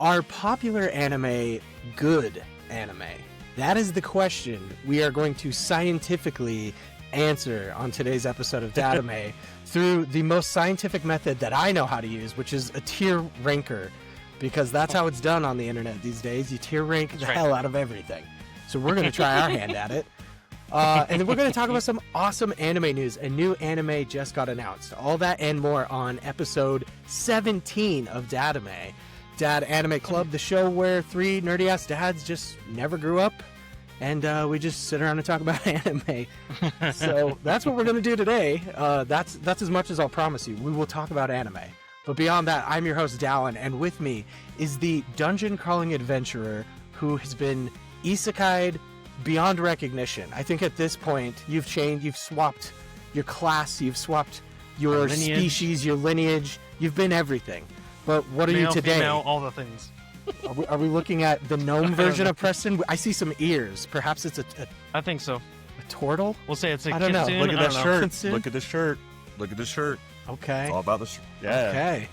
Are popular anime good anime? That is the question we are going to scientifically answer on today's episode of Dad-ime through the most scientific method that I know how to use, which is a tier ranker, because that's how it's done on the internet these days. You tier rank the hell out of everything. So we're going to try our hand at it. And then we're going to talk about some awesome anime news. A new anime just got announced. All that and more on episode 17 of Dad-ime. Dad Anime Club, the show where three nerdy-ass dads just never grew up, and we just sit around and talk about anime. So that's what we're going to do today. That's as much as I'll promise you. We will talk about anime. But beyond that, I'm your host, Dallin, and with me is the dungeon-crawling adventurer who has been isekai'd beyond recognition. I think at this point, you've swapped your class, you've swapped your species, your lineage, you've been everything. But what are you today? Female, all the things. Are we looking at the gnome version of Preston? I see some ears. Perhaps it's I think so. a turtle? We'll say it's a I don't know. kitsune. Look at I that don't know. shirt. Look at the shirt. Look at the shirt. Okay. It's all about the shirt. Yeah. Okay.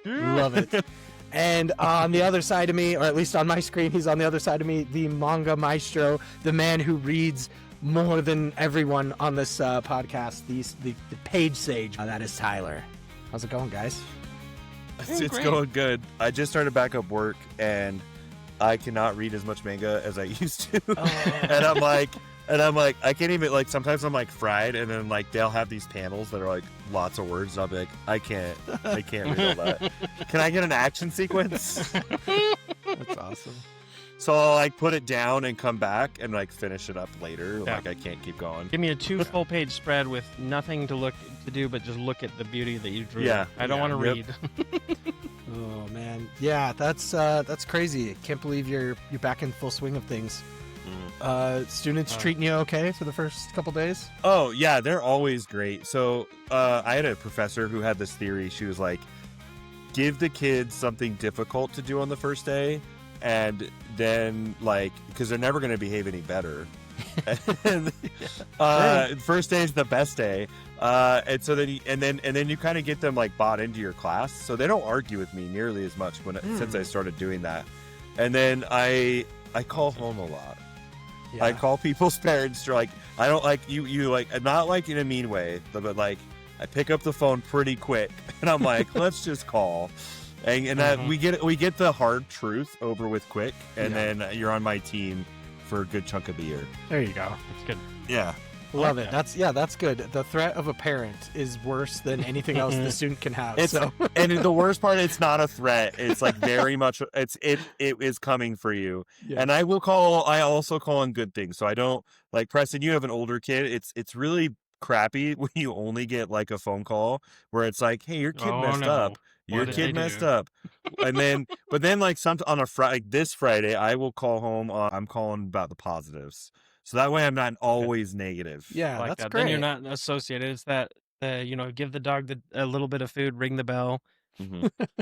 Love it. And on the other side of me, or at least on my screen, he's on the other side of me, the manga maestro, the man who reads more than everyone on this podcast, the page sage. That is Tyler. How's it going, guys? It's Great. going good. I just started back up work, and I cannot read as much manga as I used to. And I'm like, I can't even, like, sometimes I'm like fried, and then like they'll have these panels that are like lots of words, and I'll be like, I can't read all that. Can I get an action sequence? That's awesome. So I'll like put it down and come back and like finish it up later. Yeah. Like I can't keep going. Give me a 2 full-page spread with nothing to do, but just look at the beauty that you drew. Yeah. I don't want to read. Oh man, yeah, that's crazy. Can't believe you're back in full swing of things. Students treating you okay for the first couple days? Oh yeah, they're always great. So I had a professor who had this theory. She was like, give the kids something difficult to do on the first day, and then like, because they're never going to behave any better. And, first day is the best day, and so then you kind of get them like bought into your class, so they don't argue with me nearly as much since I started doing that. And then I call home a lot. Yeah. I call people's parents. Like, I don't like you like, not like in a mean way, but like I pick up the phone pretty quick, and I'm like, let's just call. And we get the hard truth over with quick, and then you're on my team for a good chunk of the year. There you go. That's good. Yeah. Love it. That's good. The threat of a parent is worse than anything else the student can have. And the worst part, it's not a threat. It's like very much it is coming for you. Yeah. And I also call on good things. So I don't, like, Preston, you have an older kid. It's really crappy when you only get like a phone call where it's like, hey, your kid messed up. Your kid messed up. And then, but then like on a Friday, like this Friday, I will call home. I'm calling about the positives. So that way I'm not always negative. Yeah, Like that's that. great. Then you're not associated. It's that, give the dog a little bit of food, ring the bell,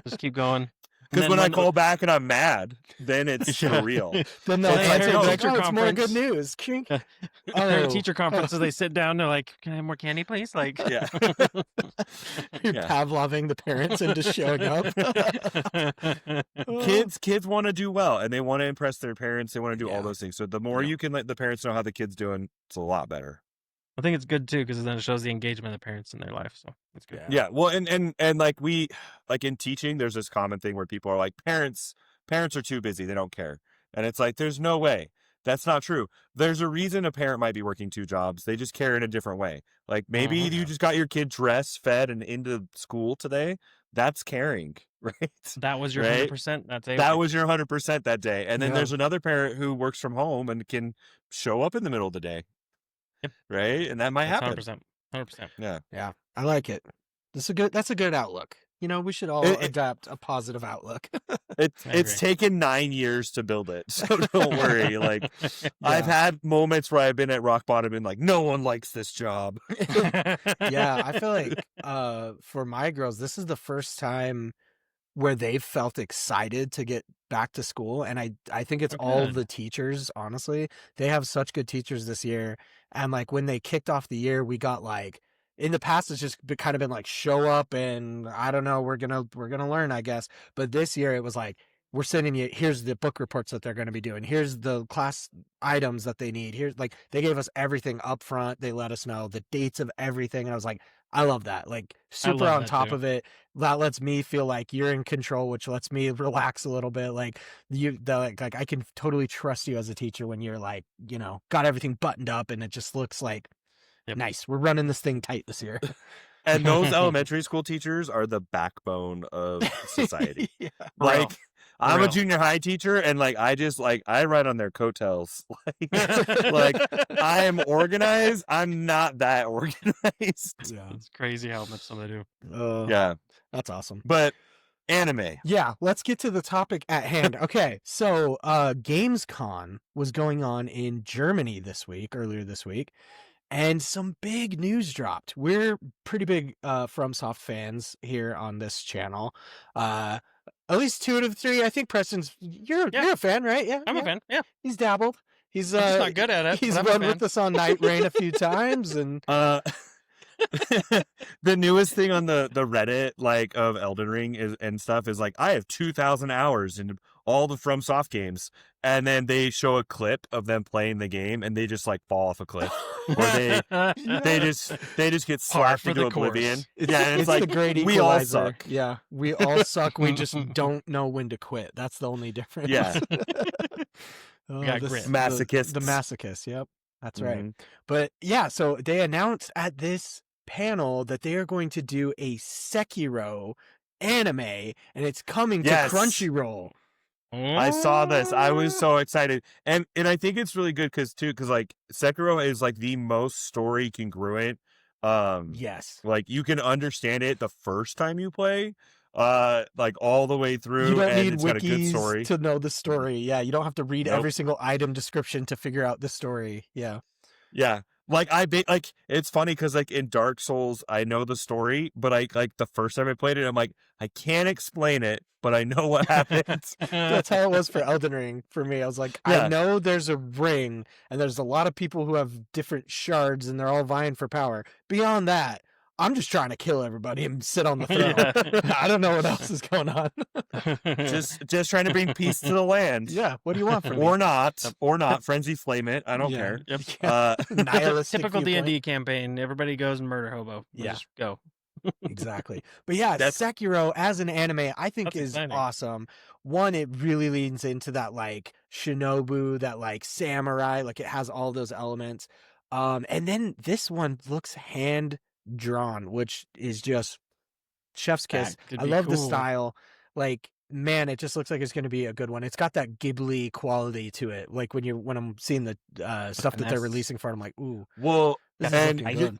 just keep going. Because when I call back and I'm mad, then it's for real. Then they'll They answer enter like, teacher oh, it's more good conference. news. Kink. During teacher conferences, they sit down. They're like, "Can I have more candy, please?" Like, Yeah. You're Yeah. Pavloving the parents into showing up. Kids want to do well, and they want to impress their parents. They want to do all Yeah. those things. So the more you can let the parents know how the kid's doing, it's a lot better. I think it's good too because then it shows the engagement of the parents in their life. So it's good. Yeah. Well, and like like in teaching, there's this common thing where people are like, parents are too busy. They don't care. And it's like, there's no way. That's not true. There's a reason a parent might be working 2 jobs. They just care in a different way. Like maybe you just got your kid dressed, fed, and into school today. That's caring, right? That was your Right? 100% that day. That was your 100% that day. And then Yeah. there's another parent who works from home and can show up in the middle of the day. Yep. Right? And that might happen. 100%. 100%. Yeah. Yeah, I like it. That's a good outlook. We should all adopt a positive outlook. It's agree. taken 9 years to build it. So don't worry. Like I've had moments where I've been at rock bottom and like, no one likes this job. Yeah, I feel like for my girls, this is the first time where they've felt excited to get back to school. And I think it's all Good. the teachers, honestly. They have such good teachers this year. And like when they kicked off the year, we got like, in the past, it's just kind of been like, show up and I don't know, we're gonna learn, I guess. But this year it was like, we're sending you, here's the book reports that they're going to be doing. Here's the class items that they need. Here's like, they gave us everything up front. They let us know the dates of everything. And I was like, I love that. Like super love on that top too. of it. That lets me feel like you're in control, which lets me relax a little bit. Like like I can totally trust you as a teacher when you're like, you know, got everything buttoned up and it just looks like Yep. nice. We're running this thing tight this year. And those elementary school teachers are the backbone of society. Yeah. Like, real. I'm a real. junior high teacher, and like I ride on their coattails. Like I am organized. I'm not that organized. Yeah. It's crazy how much some they do. Yeah, That's awesome. but anime. Yeah, let's get to the topic at hand. Okay, so Gamescom was going on in Germany earlier this week, and some big news dropped. We're pretty big FromSoft fans here on this channel. At least 2 out of 3. I think Preston's you're a fan, right? Yeah, I'm a fan. Yeah, He's dabbled. He's I'm just not good at it. He's but I'm a run fan. with us on Night Rain a few times, and The newest thing on the Reddit like of Elden Ring and stuff is like I have 2,000 hours in all the FromSoft games, and then they show a clip of them playing the game and they just like fall off a cliff, or they just get slapped for into the oblivion. It's, Yeah, and it's like the great we all equalizer. suck. Yeah, we all suck. We just don't know when to quit. That's the only difference. Yeah. We got grit. Masochists. The masochist. Yep, that's right. Mhm. But yeah, so they announced at this panel that they are going to do a Sekiro anime, and it's coming Yes. to Crunchyroll. I saw this. I was so excited, and I think it's really good because like Sekiro is like the most story congruent. Yes, Like you can understand it the first time you play, like all the way through. you don't and need it's got a good story. wikis to know the story. Yeah, you don't have to read Nope. every single item description to figure out the story. Yeah. Yeah. Like like it's funny because like in Dark Souls I know the story, but I like the first time I played it I'm like I can't explain it, but I know what happens. That's how it was for Elden Ring for me. I was like, Yeah. I know there's a ring and there's a lot of people who have different shards and they're all vying for power. Beyond that, I'm just trying to kill everybody and sit on the throne. Yeah. I don't know what else is going on. just trying to bring peace to the land. Yeah, what do you want from me? Or not. Frenzy flame it. I don't Yeah. care. Yep. Uh, Nihilistic Typical viewpoint. D&D campaign. Everybody goes and murder hobo. We'll Yeah. just go. Exactly. But yeah, That's- Sekiro as an anime, I think That's is exciting. awesome. One, it really leans into that like shinobu, that like samurai, like it has all those elements. And then this one looks hand drawn, which is just chef's kiss. That could I be love the cool. style. Like, man, it just looks like it's going to be a good one. It's got that Ghibli quality to it. Like when I'm seeing the stuff that they're finesse. releasing for it, I'm like, ooh, well, this is and looking good.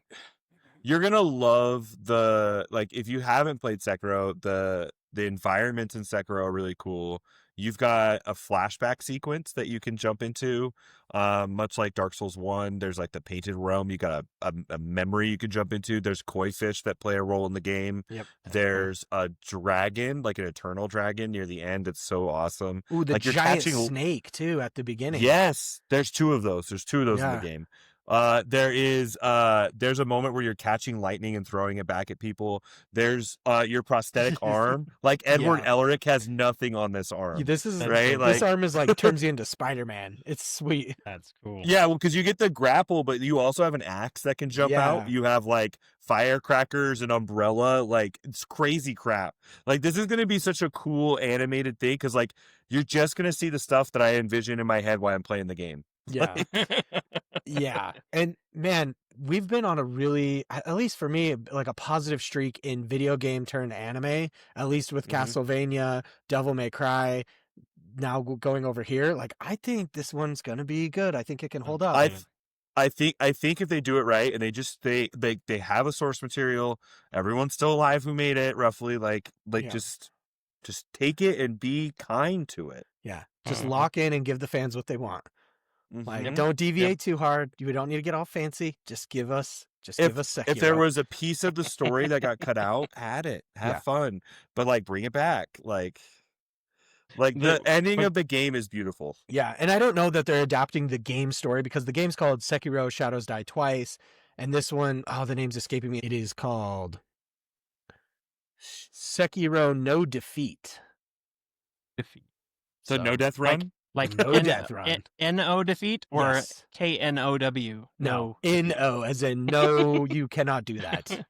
you're gonna love the like if you haven't played Sekiro, the environments in Sekiro are really cool. You've got a flashback sequence that you can jump into, much like Dark Souls 1. There's like the painted realm. You got a memory you can jump into. There's koi fish that play a role in the game. Yep. There's a dragon, like an eternal dragon near the end. It's so awesome. Ooh, the like you're giant catching- snake too at the beginning. Yes, there's 2 of those. There's 2 of those Yeah. in the game. There's a moment where you're catching lightning and throwing it back at people. There's your prosthetic arm. Like Edward Yeah. Elric has nothing on this arm. Yeah, this is Right? This Like- arm is like turns you into Spider-Man. It's sweet. That's cool. Yeah, well, because you get the grapple, but you also have an axe that can jump out. Yeah. You have like firecrackers, an umbrella. Like it's crazy crap. Like this is gonna be such a cool animated thing because like you're just gonna see the stuff that I envision in my head while I'm playing the game. Yeah. Yeah. And man, we've been on a really, at least for me, like a positive streak in video game turned anime, at least with Mhm. Castlevania, Devil May Cry, now going over here. Like, I think this one's going to be good. I think it can hold up. I think if they do it right and they have a source material, everyone's still alive who made it roughly. Like Yeah. just take it and be kind to it. Yeah. Just Mhm. lock in and give the fans what they want. Like, Mhm. don't deviate too hard. You don't need to get all fancy. Just give us Sekiro. If there was a piece of the story that got cut out, add it. Have Yeah. fun. But like bring it back. Like the The- ending but- of the game is beautiful. Yeah, and I don't know that they're adapting the game story because the game's called Sekiro Shadows Die Twice, and this one, oh, the name's escaping me. It is called Sekiro No Defeat. So no death run? Like No death run. N-O defeat or Yes. K-N-O-W? No, N-O, as in no, you cannot do that.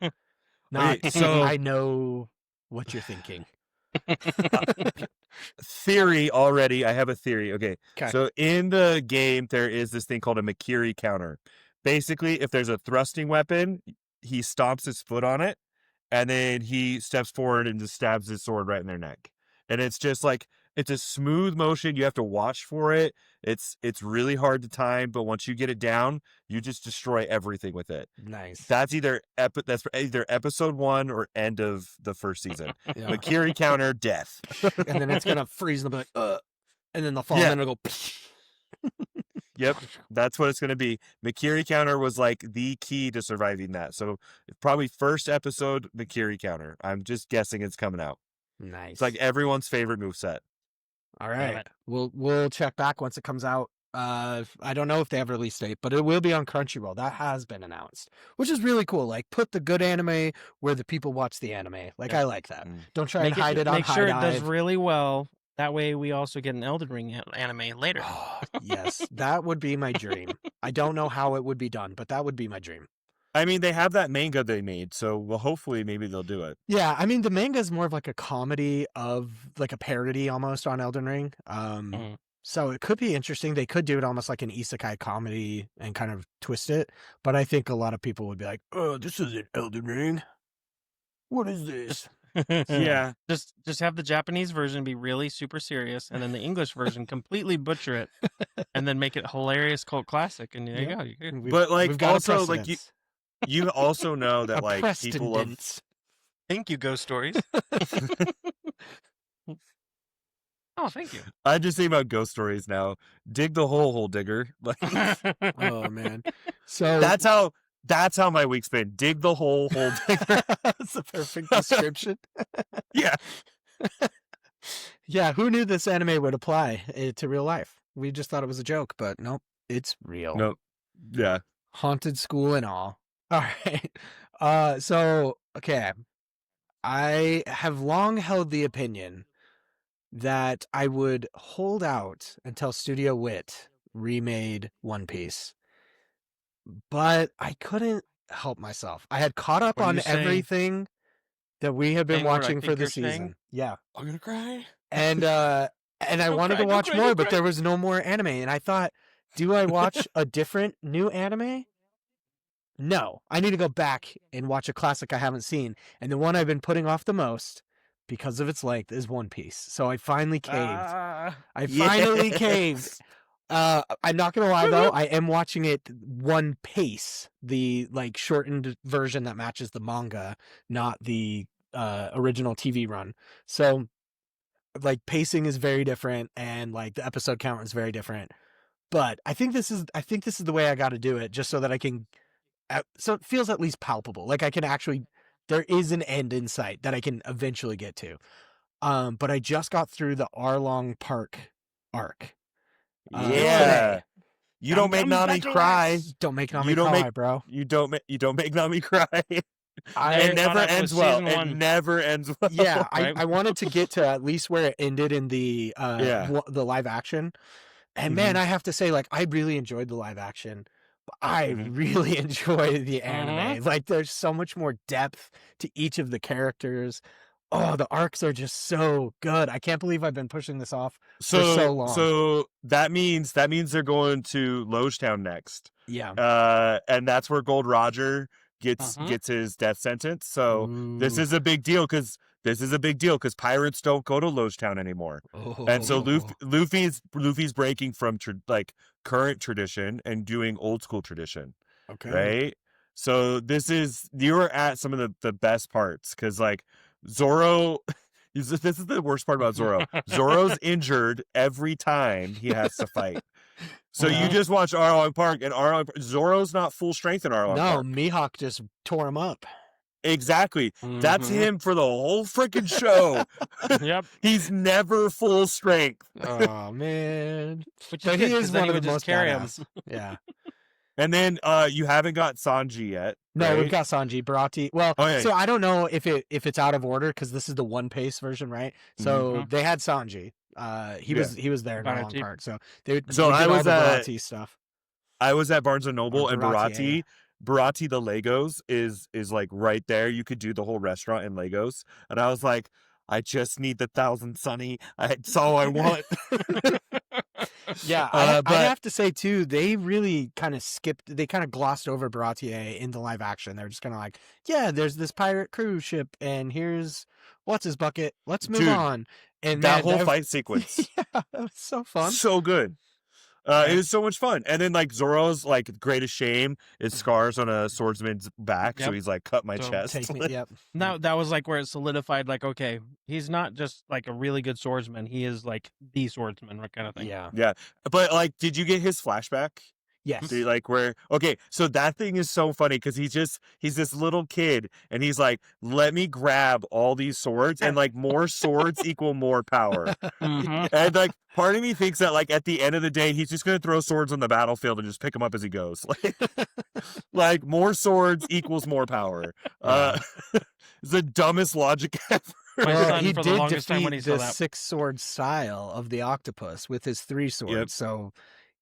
Not, Okay, so I know what you're thinking. theory already. I have a theory. Okay. 'Kay. So in the game, there is this thing called a Makiri counter. Basically, if there's a thrusting weapon, he stomps his foot on it, and then he steps forward and just stabs his sword right in their neck. And it's just like, it's a smooth motion. You have to watch for it. It's really hard to time, but once you get it down, you just destroy everything with it. Nice. That's either episode 1 or end of the first season. Yeah. Makiri counter, death. And then it's gonna freeze and they'll be like, and then they'll fall Yeah. and then it'll go. Yep, that's what it's going to be. Makiri counter was like the key to surviving that. So probably first episode, Makiri counter. I'm just guessing it's coming out. Nice. It's like everyone's favorite moveset. All right. We'll check back once it comes out. I don't know if they have a release date, but it will be on Crunchyroll. That has been announced, which is really cool. Like, put the good anime where the people watch the anime. Like, I like that. Don't try and hide it on Make sure High it does Dive. really well. That way, we also get an Elden Ring anime later. Oh, yes, that would be my dream. I don't know how it would be done, but that would be my dream. I mean, they have that manga they made, so well, hopefully maybe they'll do it. Yeah, I mean, the manga is more of like a comedy of like a parody almost on Elden Ring. So it could be interesting. They could do it almost like an isekai comedy and kind of twist it. But I think a lot of people would be like, "Oh, this isn't Elden Ring. What is this?" Yeah. Just have the Japanese version be really super serious, and then the English version completely butcher it, and then make it hilarious cult classic. And there you go. You're good. But like we've got a also like precedence. you also know that A like people love. precedence. Thank you, Ghost Stories. Oh, thank you. I just think about ghost stories now. Dig the hole digger. Like Oh man. So that's how my week's been. Dig the hole digger. that's the perfect description. Yeah. Yeah, who knew this anime would apply to real life? We just thought it was a joke, but nope, it's real. Nope. Yeah. Haunted school and all. All right. So okay. I have long held the opinion that I would hold out until Studio Wit remade One Piece. But I couldn't help myself. I had caught up What are on you saying? everything that we have been Saying what I watching think for the you're season. saying? Yeah. I'm gonna cry. And I Don't wanted cry, to don't watch cry, more, don't but cry. there was no more anime. And I thought, do I watch a different new anime? No. I need to go back and watch a classic I haven't seen. And the one I've been putting off the most, because of its length, is One Piece. So I finally caved. I finally caved. I'm not gonna lie though, I am watching it one pace, the like shortened version that matches the manga, not the original TV run. So like pacing is very different and like the episode count is very different. But I think this is the way I got to do it, just so that I can so it feels at least palpable. Like I can actually, there is an end in sight that I can eventually get to. But I just got through the Arlong Park arc. Yeah. Today. You don't make Nami cry. Don't make Nami You don't cry, make- bro. You don't make Nami cry. It Very never caught up with ends well. season It one. never ends well. Yeah, Right? I wanted to get to at least where it ended in the the live action. And man, I have to say, like, I really enjoyed the live action. But I really enjoy the anime. Like, there's so much more depth to each of the characters. Oh, the arcs are just so good. I can't believe I've been pushing this off for so long. So that means they're going to Logetown next. Yeah. And that's where Gold Roger gets his death sentence. So this is a big deal because pirates don't go to Logetown anymore. And so Luffy's breaking from current tradition and doing old school tradition. Okay. Right. So you were at some of the best parts because like Zoro. This is the worst part about Zoro. Zoro's injured every time he has to fight. So you just watch Arlong Park, and Zoro's not full strength in Arlong Park. No, Mihawk just tore him up. Exactly. That's him for the whole freaking show. Yep. He's never full strength. Oh man. Which But is he good, 'cause is then one he of would the just most carry him. badass. Yeah. And then you haven't got Sanji yet. No, right? we've got Sanji, Barati. Well, Oh, yeah. so I don't know if it's out of order because this is the one pace version, right? So they had Sanji He was there in a long Barati. part. So we did So I all was the at Barati stuff. I was at Barnes and Noble, and Baratier. Barati the Legos is like right there. You could do the whole restaurant in Legos, and I was like, I just need the 1,000 Sunny. That's all I want. Yeah, I'd but have to say too, they really kind of they kind of glossed over Baratier in the live action. They're just kind of like, yeah, there's this pirate cruise ship, and here's what's his bucket. Let's move Dude, on. And that man, whole fight sequence, yeah, that was so fun. so good. It was so much fun. And then like Zoro's like greatest shame is scars on a swordsman's back. So Yep. he's like, cut my So chest. Take me, yep. Now that was like where it solidified. Like, okay, he's not just like a really good swordsman. He is like the swordsman, kind of thing. Yeah. Yeah. But like, did you get his flashback? Yes. See, like okay, so that thing is so funny because he's this little kid and he's like, let me grab all these swords, and like more swords equal more power. Mhm. And like part of me thinks that like at the end of the day he's just gonna throw swords on the battlefield and just pick them up as he goes. Like more swords equals more power. It's the dumbest logic ever. My Well, son, he for the did longest time when he defeat saw the that. 6-sword style of the octopus with his 3 swords. Yep. So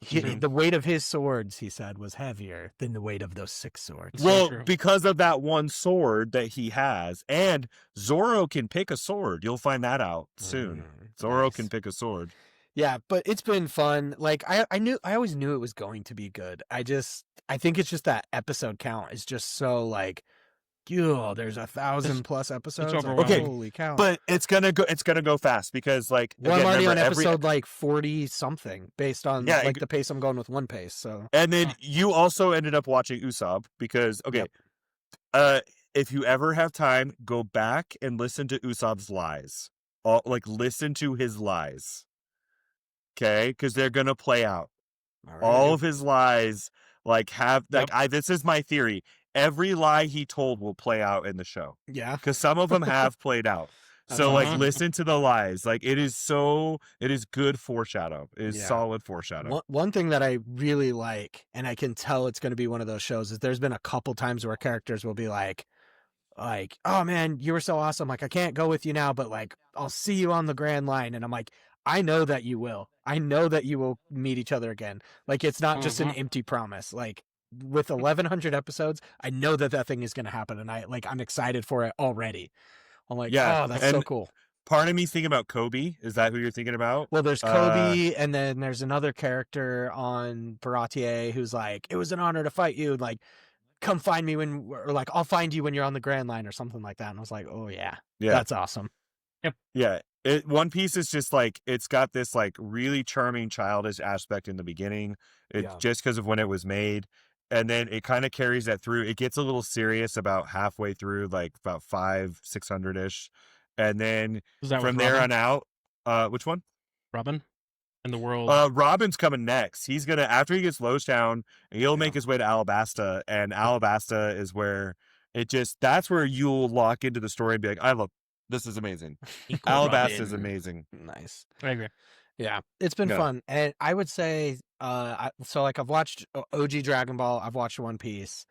True. the weight of his swords, he said, was heavier than the weight of those 6 swords. So Well, true. because of that one sword that he has, and Zoro can pick a sword. You'll find that out soon. Zoro Nice. can pick a sword. Yeah, but it's been fun. Like I always knew it was going to be good. I think it's just that episode count is just so like, there's 1,000+ episodes. Like, overwhelming. Okay, holy cow! But it's gonna go fast because like well, I'm already on remember, episode like 40 something based on Yeah, like the pace I'm going with One Pace. So and then you also ended up watching Usopp because Yep. if you ever have time, go back and listen to Usopp's lies. Listen to his lies. Okay, because they're gonna play out. All of his lies this is my theory. Every lie he told will play out in the show yeah. because some of them have played out. So That's like awesome. listen to the lies. Like it is good foreshadow. It is Yeah. solid foreshadow. One thing that I really like, and I can tell it's going to be one of those shows, is there's been a couple times where characters will be like, oh man, you were so awesome. Like, I can't go with you now, but like, I'll see you on the Grand Line. And I'm like, I know that you will. I know that you will meet each other again. Like, it's not just an empty promise. Like, with 1,100 episodes, I know that thing is going to happen. And I'm excited for it already. I'm like, Yeah, oh, that's and so cool. Part of me's thinking about Kobe. Is that who you're thinking about? Well, there's Kobe, and then there's another character on Baratier who's like, it was an honor to fight you. Like, come find me I'll find you when you're on the Grand Line or something like that. And I was like, oh yeah, that's awesome. Yeah. One Piece is just like, it's got this like really charming childish aspect in the beginning. It's just because of when it was made. And then it kind of carries that through. It gets a little serious about halfway through, like about 500-600-ish. And then from there on out, which one? Robin and the world. Robin's coming next. He's gonna, after he gets Lowtown, he'll make his way to Alabasta, and Alabasta is where that's where you'll lock into the story and be like, this is amazing. Alabasta is amazing. Nice. I agree. Yeah, it's been fun. And I would say, I've watched OG Dragon Ball. I've watched One Piece.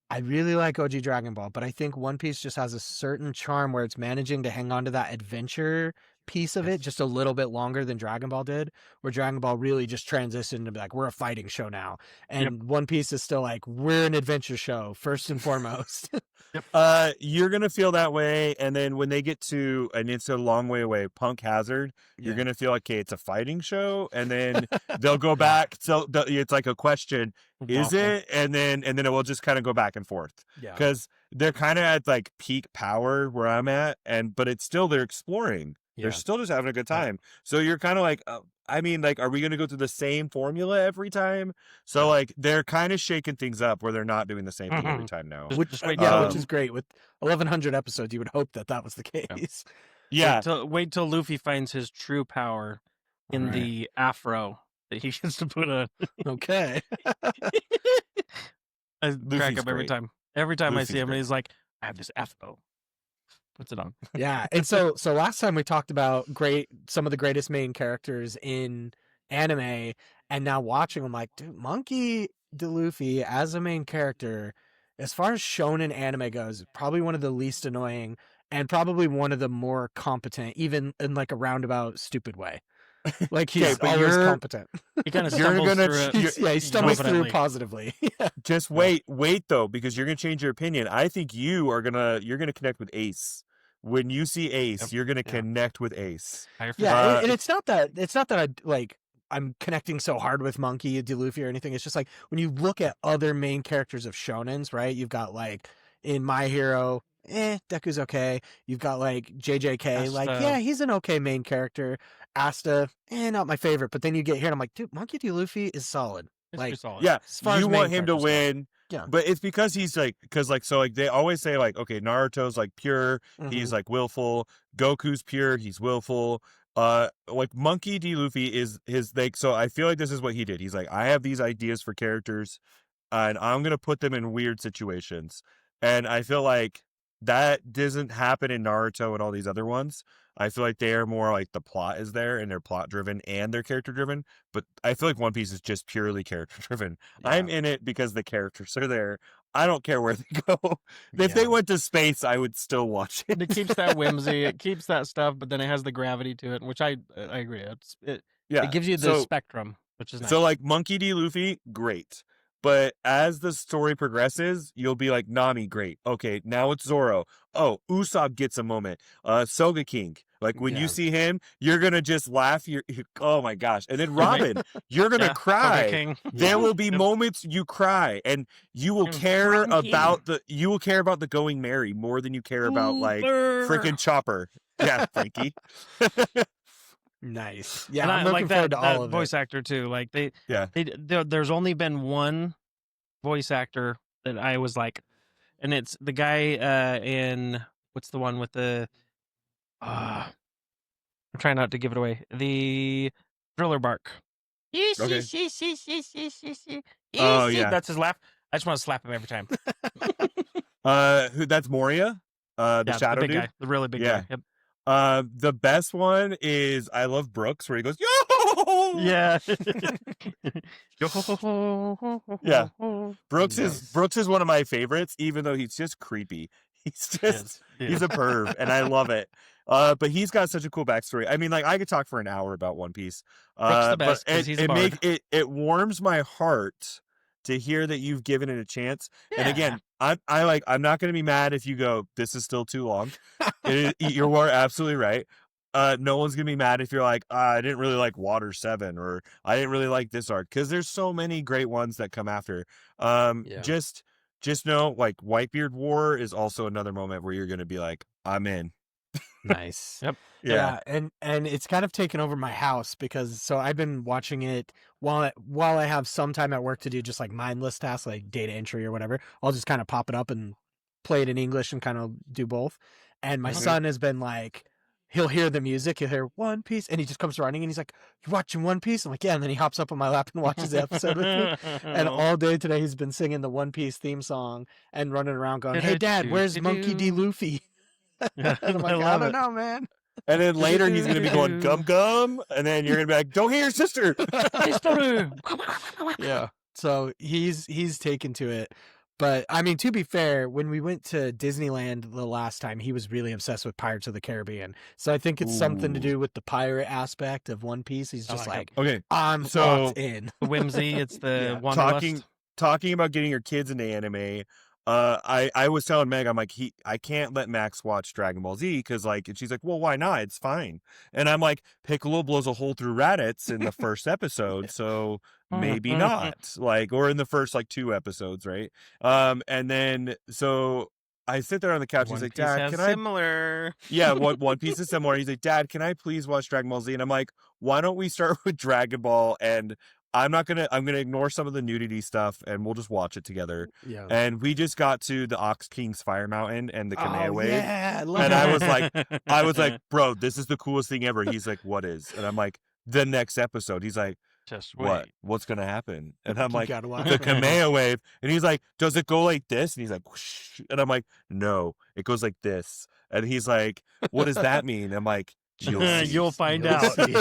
I really like OG Dragon Ball, but I think One Piece just has a certain charm where it's managing to hang on to that adventure piece of it just a little bit longer than Dragon Ball did, where Dragon Ball really just transitioned to be like, we're a fighting show now. And One Piece is still like, we're an adventure show, first and foremost. You're gonna feel that way, and then when they get to, and it's a long way away, Punk Hazard, you're gonna feel like, okay, it's a fighting show, and then they'll go back. So it's like a question, is it? And then it will just kind of go back and forth. Yeah, because they're kind of at like peak power where I'm at, but it's still, they're exploring. They're still just having a good time. So you're kind of like, I mean, like, are we going to go through the same formula every time? So like, they're kind of shaking things up where they're not doing the same thing every time now. which is great. With 1,100 episodes, you would hope that was the case. Yeah. Wait till Luffy finds his true power in the afro that he gets to put on. Okay. I crack Luffy's up every great. time. Every time Luffy's I see him, great. he's like, I have this afro. Puts it on. Yeah, and so last time we talked about some of the greatest main characters in anime, and now watching them, like, dude, Monkey D. Luffy as a main character, as far as shonen anime goes, probably one of the least annoying and probably one of the more competent, even in like a roundabout, stupid way. Like he's but always you're- competent. He kind of You're stumbles gonna through it. He stumbles through confidently. positively. Yeah. Just wait though, because you're gonna change your opinion. I think you're gonna connect with Ace. When you see Ace, Yep. you're gonna Yeah. connect with Ace. Yeah, and it's not that I'm connecting so hard with Monkey D. Luffy or anything. It's just like when you look at other main characters of shonens, right? You've got like in My Hero, Deku's okay. You've got like JJK, like Asta. yeah, he's an okay main character. Asta, not my favorite. But then you get here and I'm like, dude, Monkey D. Luffy is solid. It's Like, pretty solid. Yeah, as far as you main want him to characters go. win. Yeah. But it's because he's like, they always say like, okay, Naruto's like pure, he's like willful. Goku's pure, he's willful. Like Monkey D. Luffy is his like. So I feel like this is what he did. He's like, I have these ideas for characters, and I'm gonna put them in weird situations. And I feel like that doesn't happen in Naruto and all these other ones. I feel like they are more like the plot is there and they're plot driven and they're character driven. But I feel like One Piece is just purely character driven. Yeah. I'm in it because the characters are there. I don't care where they go. If Yeah. they went to space, I would still watch it. It keeps that whimsy. It keeps that stuff, but then it has the gravity to it, which I agree. It gives you the spectrum, which is nice. So like Monkey D. Luffy, great. But as the story progresses, you'll be like, Nami, great. Okay, now it's Zoro. Oh, Usopp gets a moment. Soga King. Like when Yeah. you see him, you're gonna just laugh. Oh my gosh! And then Robin, you're gonna Yeah, cry. Soga King. There will be Yep. moments you cry, and you will And care Frankie. about the going merry more than you care about like freaking Chopper. Yeah, Frankie. Nice. Yeah, And I'm I looking like forward that, to that all of voice it. actor too. Like there's only been one voice actor that I was like, and it's the guy in what's the one with the I'm trying not to give it away. The Thriller Bark. Okay. Yes. Oh, yeah. That's his laugh. I just want to slap him every time. Who? That's Moria. The Yeah, shadow the big dude. guy, the really big Yeah. guy. Yep. The best one is I Love Brooks, where he goes, yo! Yeah. Yeah. Brooks Nice. is one of my favorites, even though he's just creepy. He's just he's a perv, and I love it. But he's got such a cool backstory. I mean, like I could talk for an hour about One Piece. Brooks the best, but 'cause he's a bard. it warms my heart to hear that you've given it a chance. And again, I'm not going to be mad if you go, this is still too long. You're absolutely right. No one's gonna be mad if you're like, I didn't really like Water 7 or I didn't really like this arc, because there's so many great ones that come after. Yeah. Just know, like, Whitebeard War is also another moment where you're gonna be like, I'm in. Nice. Yep. Yeah. And it's kind of taken over my house because so I've been watching it while I have some time at work to do just like mindless tasks like data entry or whatever. I'll just kind of pop it up and play it in English and kind of do both. And my Mhm. son has been like, he'll hear the music, he'll hear One Piece, and he just comes running and he's like, "You watching One Piece?" I'm like, "Yeah." And then he hops up on my lap and watches the episode with me. And all day today he's been singing the One Piece theme song and running around going, "Hey Dad, where's Monkey D. Luffy?" And I'm like, I don't know, man. And then later he's gonna be going gum gum, and then you're gonna be like, don't hit your sister. Yeah. So he's taken to it. But I mean, to be fair, when we went to Disneyland the last time, he was really obsessed with Pirates of the Caribbean. So I think it's something to Ooh. do with the pirate aspect of One Piece. He's I just like like, Okay, I'm so- locked in. The whimsy. It's the Yeah. wanderlust. talking about getting your kids into anime. I was telling Meg, I'm like, I can't let Max watch Dragon Ball Z because like, and she's like, well, why not? It's fine. And I'm like, Piccolo blows a hole through Raditz in the first episode, so maybe not. Like, or in the first like 2 episodes, right? And then so I sit there on the couch. One He's like, Piece Dad, has can I? similar. Yeah, One Piece is similar. He's like, Dad, can I please watch Dragon Ball Z? And I'm like, why don't we start with Dragon Ball? And I'm gonna ignore some of the nudity stuff and we'll just watch it together. Yeah. And we just got to the Ox King's Fire Mountain and the Kamea wave. Yeah, I love And that. I was like, bro, this is the coolest thing ever. He's like, what is? And I'm like, the next episode. He's like, Just what? wait. What's gonna happen? And I'm You like, gotta watch the it. Kamea wave. And he's like, does it go like this? And he's like, whoosh. And I'm like, no, it goes like this. And he's like, what does that mean? I'm like, you'll see. You'll find You'll out. see.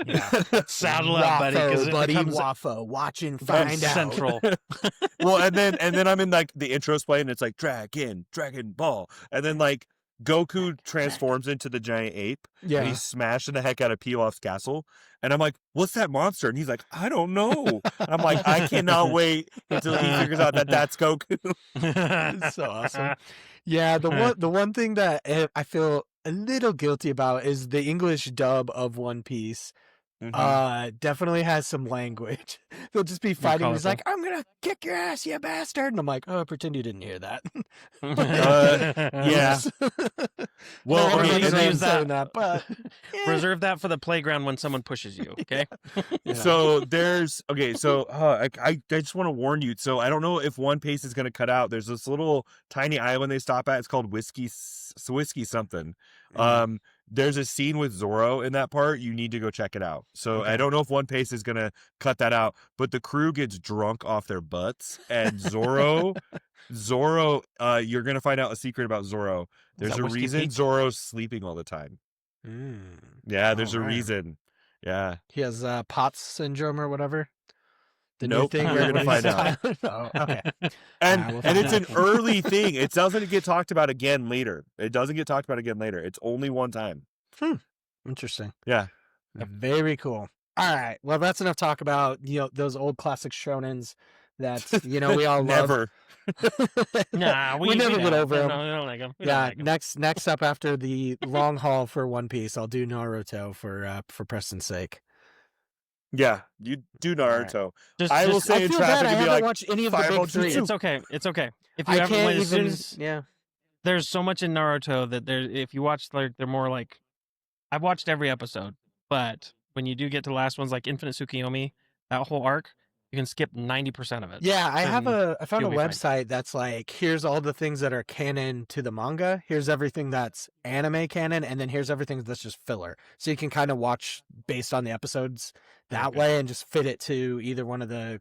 Yeah. Saddle up, buddy, because it buddy, becomes Waffo, watch and find out. central. Well, and then I'm in like the intro's playing. And it's like Dragon Ball, and then like Goku transforms into the giant ape, and he's smashing the heck out of Pilaf's castle. And I'm like, what's that monster? And he's like, I don't know. I'm like, I cannot wait until he figures out that that's Goku. It's so awesome. Yeah, the one thing that I feel a little guilty about is the English dub of One Piece. Definitely has some language. They'll just be fighting. He's like, I'm gonna kick your ass, you bastard. And I'm like, oh, pretend you didn't hear that. Yeah. Well, but reserve that for the playground when someone pushes you. Okay. Yeah. So I just want to warn you. So I don't know if One Piece is going to cut out. There's this little tiny island they stop at. It's called Whiskey something. There's a scene with Zoro in that part. You need to go check it out. So I don't know if One Piece is going to cut that out, but the crew gets drunk off their butts, and Zoro, you're going to find out a secret about Zoro. There's a reason Zoro's sleeping all the time. Yeah, there's a reason. Yeah. He has POTS syndrome or whatever. The nope, new thing we're gonna find out. Oh, okay. And it's an early thing. It doesn't get talked about again later. It's only one time. Interesting. Yeah. Very cool. All right. Well, that's enough talk about those old classic shonens that we all love. Nah, we never get over them. We don't like them. Next up after the long haul for One Piece, I'll do Naruto for Preston's sake. Yeah, you do Naruto. Right. I will say in traffic, I haven't watched any of the big three. It's okay. If you there's so much in Naruto that if you watch they're more like, I've watched every episode, but when you do get to the last ones like Infinite Tsukiyomi, that whole arc, you can skip 90% of it. Yeah, I found a website that's like, here's all the things that are canon to the manga, here's everything that's anime canon, and then here's everything that's just filler. So you can kind of watch based on the episodes that way and just fit it to either one of the,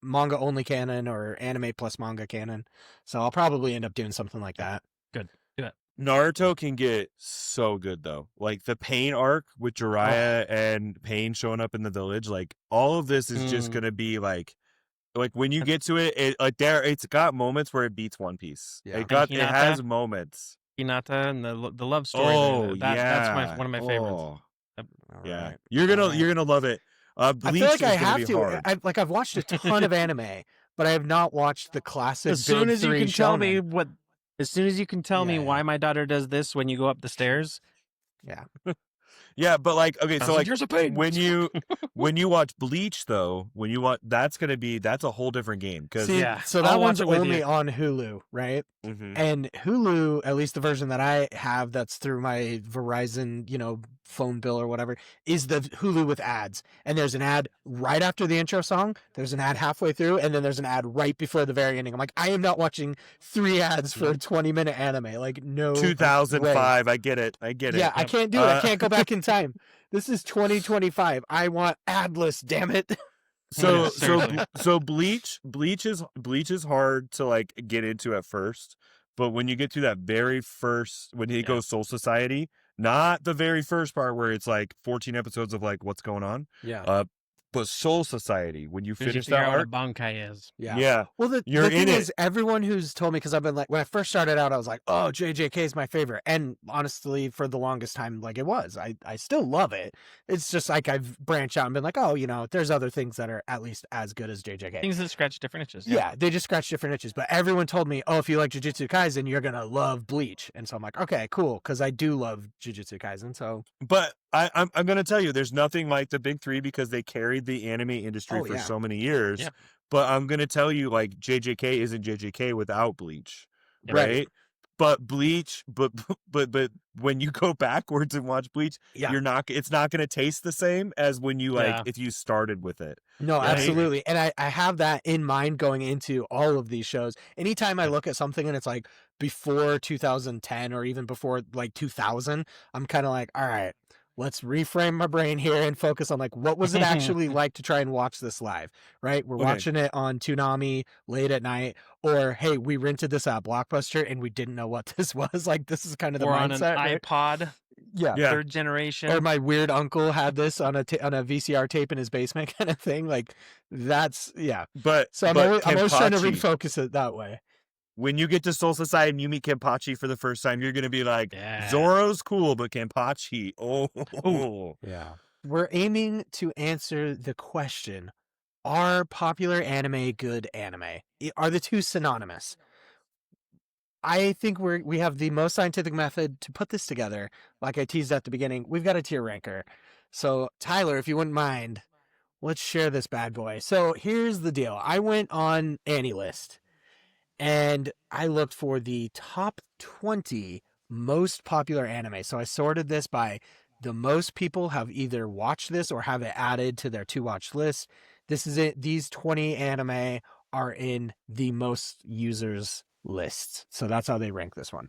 manga only canon or anime plus manga canon. So I'll probably end up doing something like that. Good. Do it. Naruto can get so good though. Like the Pain arc with Jiraiya and Pain showing up in the village, like all of this is just gonna be like when you get to it, it's got moments where it beats One Piece. Yeah. It has moments. Hinata and the love story. That's one of my favorites. Yeah, right. You're gonna love it. Bleach, I feel like I have to. I've watched a ton of anime, but I have not watched the classic. As soon as you can tell me why my daughter does this when you go up the stairs. Yeah. Yeah, but when you watch Bleach though, that's a whole different game so that one's only on Hulu, right? And Hulu, at least the version that I have that's through my Verizon, phone bill or whatever, is the Hulu with ads. And there's an ad right after the intro song, there's an ad halfway through, and then there's an ad right before the very ending. I'm like, I am not watching 3 ads for a 20-minute anime. Like, no 2005, way. I get it. Yeah, I can't do it. I can't go back in time. This is 2025. I want adless, damn it. So Bleach is hard to get into at first, but when you get to that very first, when he goes Soul Society, not the very first part where it's 14 episodes of what's going on. Yeah. But Soul Society, when you finish that arc, what a Bankai is. Yeah. Well, the thing is, everyone who's told me, because I've been when I first started out, I was like, oh, JJK is my favorite. And honestly, for the longest time, it was. I still love it. It's just I've branched out and been like, oh, there's other things that are at least as good as JJK. Things that scratch different itches. Yeah, they just scratch different itches. But everyone told me, oh, if you like Jujutsu Kaisen, you're going to love Bleach. And so I'm like, okay, cool, because I do love Jujutsu Kaisen. So, but I'm going to tell you, there's nothing like the big three because they carried the anime industry for so many years. Yeah. But I'm going to tell you, JJK isn't JJK without Bleach, right? But Bleach, but when you go backwards and watch Bleach, it's not going to taste the same as when you if you started with it. No, right? Absolutely. And I have that in mind going into all of these shows. Anytime I look at something and it's before 2010 or even before 2000, I'm kind of all right, let's reframe my brain here and focus on what was it actually like to try and watch this live, right? We're watching it on Toonami late at night, or hey, we rented this at Blockbuster and we didn't know what this was. This is kind of the mindset. On an iPod, third generation. Or my weird uncle had this on a VCR tape in his basement, kind of thing. That's But so I'm always trying to refocus it that way. when you get to Soul Society and you meet Kenpachi for the first time, you're gonna be like, Yeah. Zoro's cool, but Kenpachi, oh. Yeah. We're aiming to answer the question: are popular anime good anime? Are the two synonymous? I think we have the most scientific method to put this together. Like I teased at the beginning, we've got a tier ranker. So Tyler, if you wouldn't mind, let's share this bad boy. So here's the deal. I went on anilist and I looked for the top 20 most popular anime. So I sorted this by the most people have either watched this or have it added to their to watch list. This is it. These 20 anime are in the most users list. So that's how they rank this one.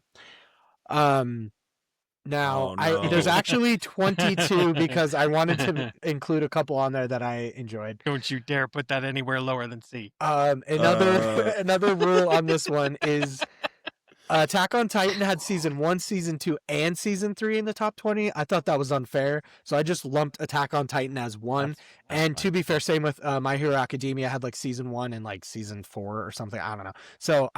Now, Oh, no. there's actually 22 because I wanted to include a couple on there that I enjoyed. Don't you dare put that anywhere lower than C. Another rule on this one is Attack on Titan had season 1, season 2, and season 3 in the top 20. I thought that was unfair, so I just lumped Attack on Titan as one. And to be fair, same with My Hero Academia had like season 1 and like season 4 or something. I don't know. So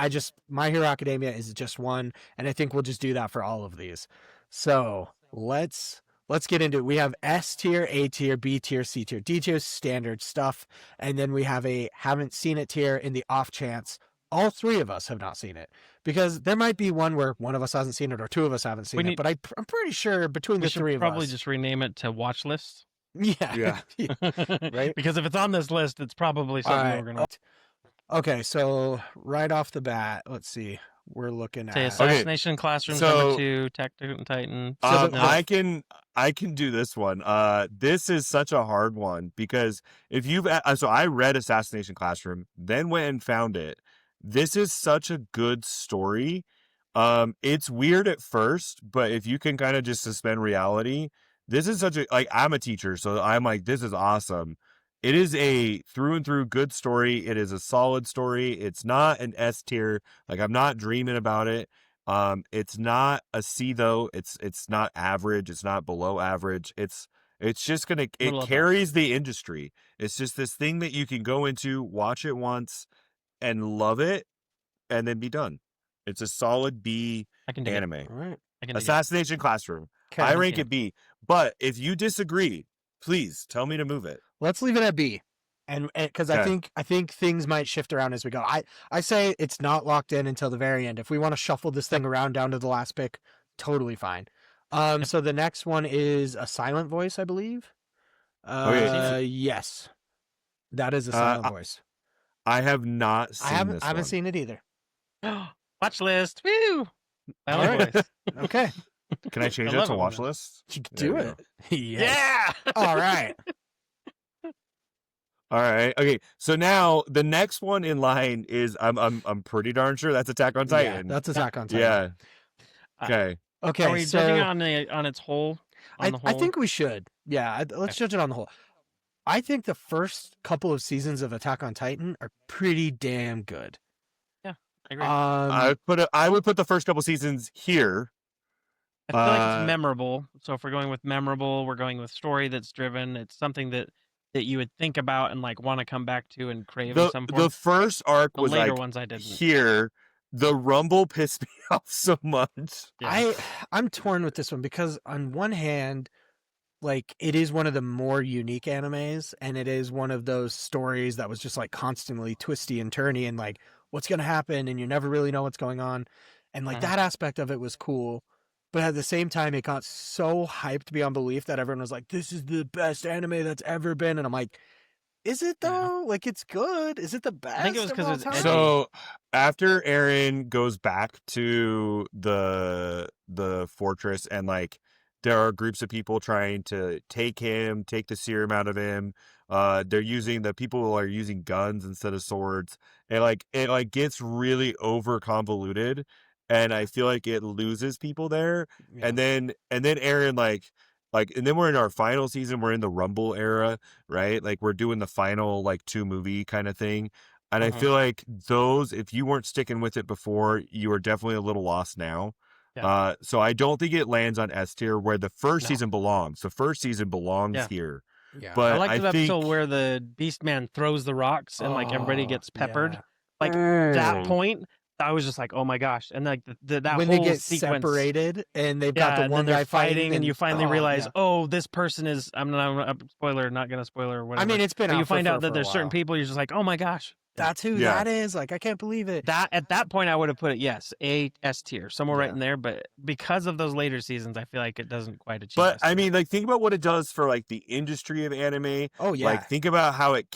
My Hero Academia is just one, and I think we'll just do that for all of these. So let's get into it. We have S tier, A tier, B tier, C tier, D tier, standard stuff, and then we have a haven't seen it tier in the off chance all three of us have not seen it, because there might be one where one of us hasn't seen it or two of us haven't seen it, but I'm pretty sure between the three of us. Probably just rename it to watch list. Yeah. Right? Because if it's on this list, it's probably something we're going to... Okay, so right off the bat, let's see. We're looking at Assassination Classroom number 2, Attack on Titan. I can do this one. This is such a hard one because if you've so I read Assassination Classroom, then went and found it. This is such a good story. It's weird at first, but if you can kind of just suspend reality, this is such a, like, I'm a teacher, so I'm like, this is awesome. It is a through and through good story. It is a solid story. It's not an S tier. Like, I'm not dreaming about it. It's not a C though. It's not average. It's not below average. It's just it carries the industry. It's just this thing that you can go into, watch it once, and love it, and then be done. It's a solid B anime. All right. Assassination Classroom. I rank it B. But if you disagree, please tell me to move it. Let's leave it at B, and because I think things might shift around as we go. I say it's not locked in until the very end. If we want to shuffle this thing around down to the last pick, totally fine. So the next one is a silent voice, I believe. Yes, that is a silent voice. I have not seen this. I haven't seen it either. Watch list. Woo! Silent voice. Okay. Can I change it to watch list? You can do it. Yes. Yeah. All right. All right. Okay. So now the next one in line is I'm pretty darn sure that's Attack on Titan. Yeah, that's Attack on Titan. Yeah. Okay. Okay. Are we judging on its whole? I think we should. Yeah. Let's judge it on the whole. I think the first couple of seasons of Attack on Titan are pretty damn good. Yeah, I agree. I would put the first couple seasons here. I feel like it's memorable. So if we're going with memorable, we're going with story that's driven. It's something that you would think about and like want to come back to and crave in some form. The first arc was later like ones I didn't. Here. The Rumble pissed me off so much. Yeah. I'm torn with this one because on one hand, like, it is one of the more unique animes, and it is one of those stories that was just like constantly twisty and turny and like what's going to happen and you never really know what's going on. And like that aspect of it was cool. But at the same time, it got so hyped beyond belief that everyone was like, this is the best anime that's ever been. And I'm like, is it though? Yeah. Like, it's good. Is it the best? I think it was because it's so after Eren goes back to the fortress and like there are groups of people trying to take the serum out of him. The people are using guns instead of swords. And it gets really over convoluted. And I feel like it loses people there. Yeah. And then Eren and then we're in our final season. We're in the Rumble era, right? Like we're doing the final 2-movie kind of thing. And I feel like those, if you weren't sticking with it before, you are definitely a little lost now. Yeah. So I don't think it lands on S tier where the first season belongs. The first season belongs here. Yeah. But I like the episode where the Beast Man throws the rocks and everybody gets peppered. Yeah. That point, I was just like, oh my gosh, and like that when whole they get sequence, separated and they've got the and one then they're guy fighting, and you finally realize, yeah. oh, this person is. I'm not spoiler, not gonna spoiler or whatever. I mean, it's been but out you find out for that there's a certain while. people. You're just like, oh my gosh, That's who that is. Like, I can't believe it. That at that point, I would have put it A S tier, somewhere right Yeah. in there. But because of those later seasons, I feel like it doesn't quite achieve. But S I tier. mean, like, think about what it does for like the industry of anime. Oh yeah. Like, think about how it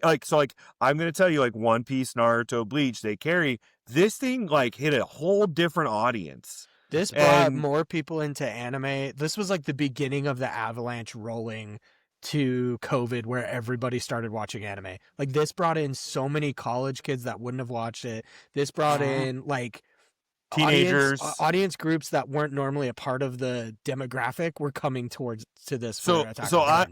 like, so like, I'm gonna tell you, like, One Piece, Naruto, Bleach, they carry this thing. Like, hit a whole different audience. This brought more people into anime. This was like the beginning of the avalanche rolling to COVID, where everybody started watching anime. Like, this brought in so many college kids that wouldn't have watched it. This brought in like Teenagers, audience groups that weren't normally a part of the demographic were coming to this. So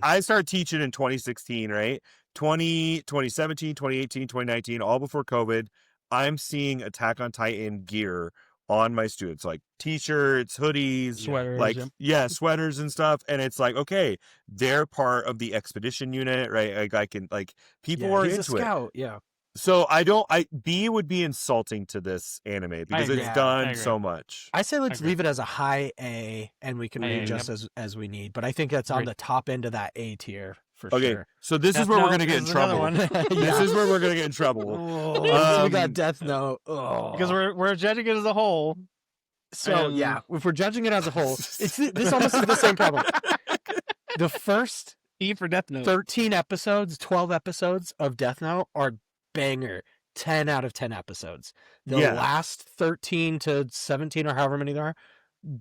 I started teaching in 2016, right? 2017, 2018, 2019, all before COVID. I'm seeing Attack on Titan gear on my students, like t-shirts, hoodies, sweaters, like sweaters and stuff. And it's like, okay, they're part of the expedition unit, right? Like, I can, like, people are into it. Yeah. So B would be insulting to this anime because it's done so much. I say let's leave it as a high A, and we can readjust as we need. But I think that's on the top end of that A tier for sure. So this is where we're gonna get in trouble. This is where we're gonna get in trouble. So we got Death Note because we're judging it as a whole. So if we're judging it as a whole, this almost is the same problem. The first E for Death Note 13 episodes, 12 episodes of Death Note are banger. 10 out of 10 episodes. The last 13 to 17 or however many there are,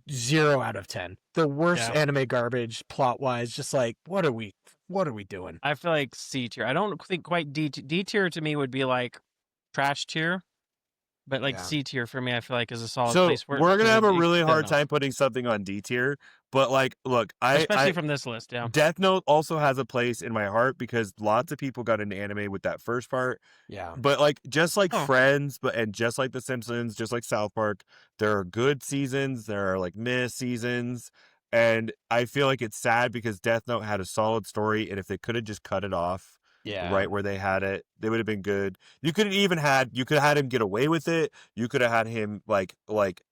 0 out of 10. The worst anime garbage plot wise. Just like, what are we doing? I feel like C tier. I don't think quite D tier to me would be like trash tier, but like C tier for me, I feel like is a solid place. We're gonna have a really hard time putting something on D tier. But like, look, especially from this list, Death Note also has a place in my heart because lots of people got into anime with that first part. Yeah. But like, just like Friends, and just like The Simpsons, just like South Park, there are good seasons, there are like miss seasons, and I feel like it's sad because Death Note had a solid story, and if they could have just cut it off, right where they had it, they would have been good. You could have had him get away with it. You could have had him like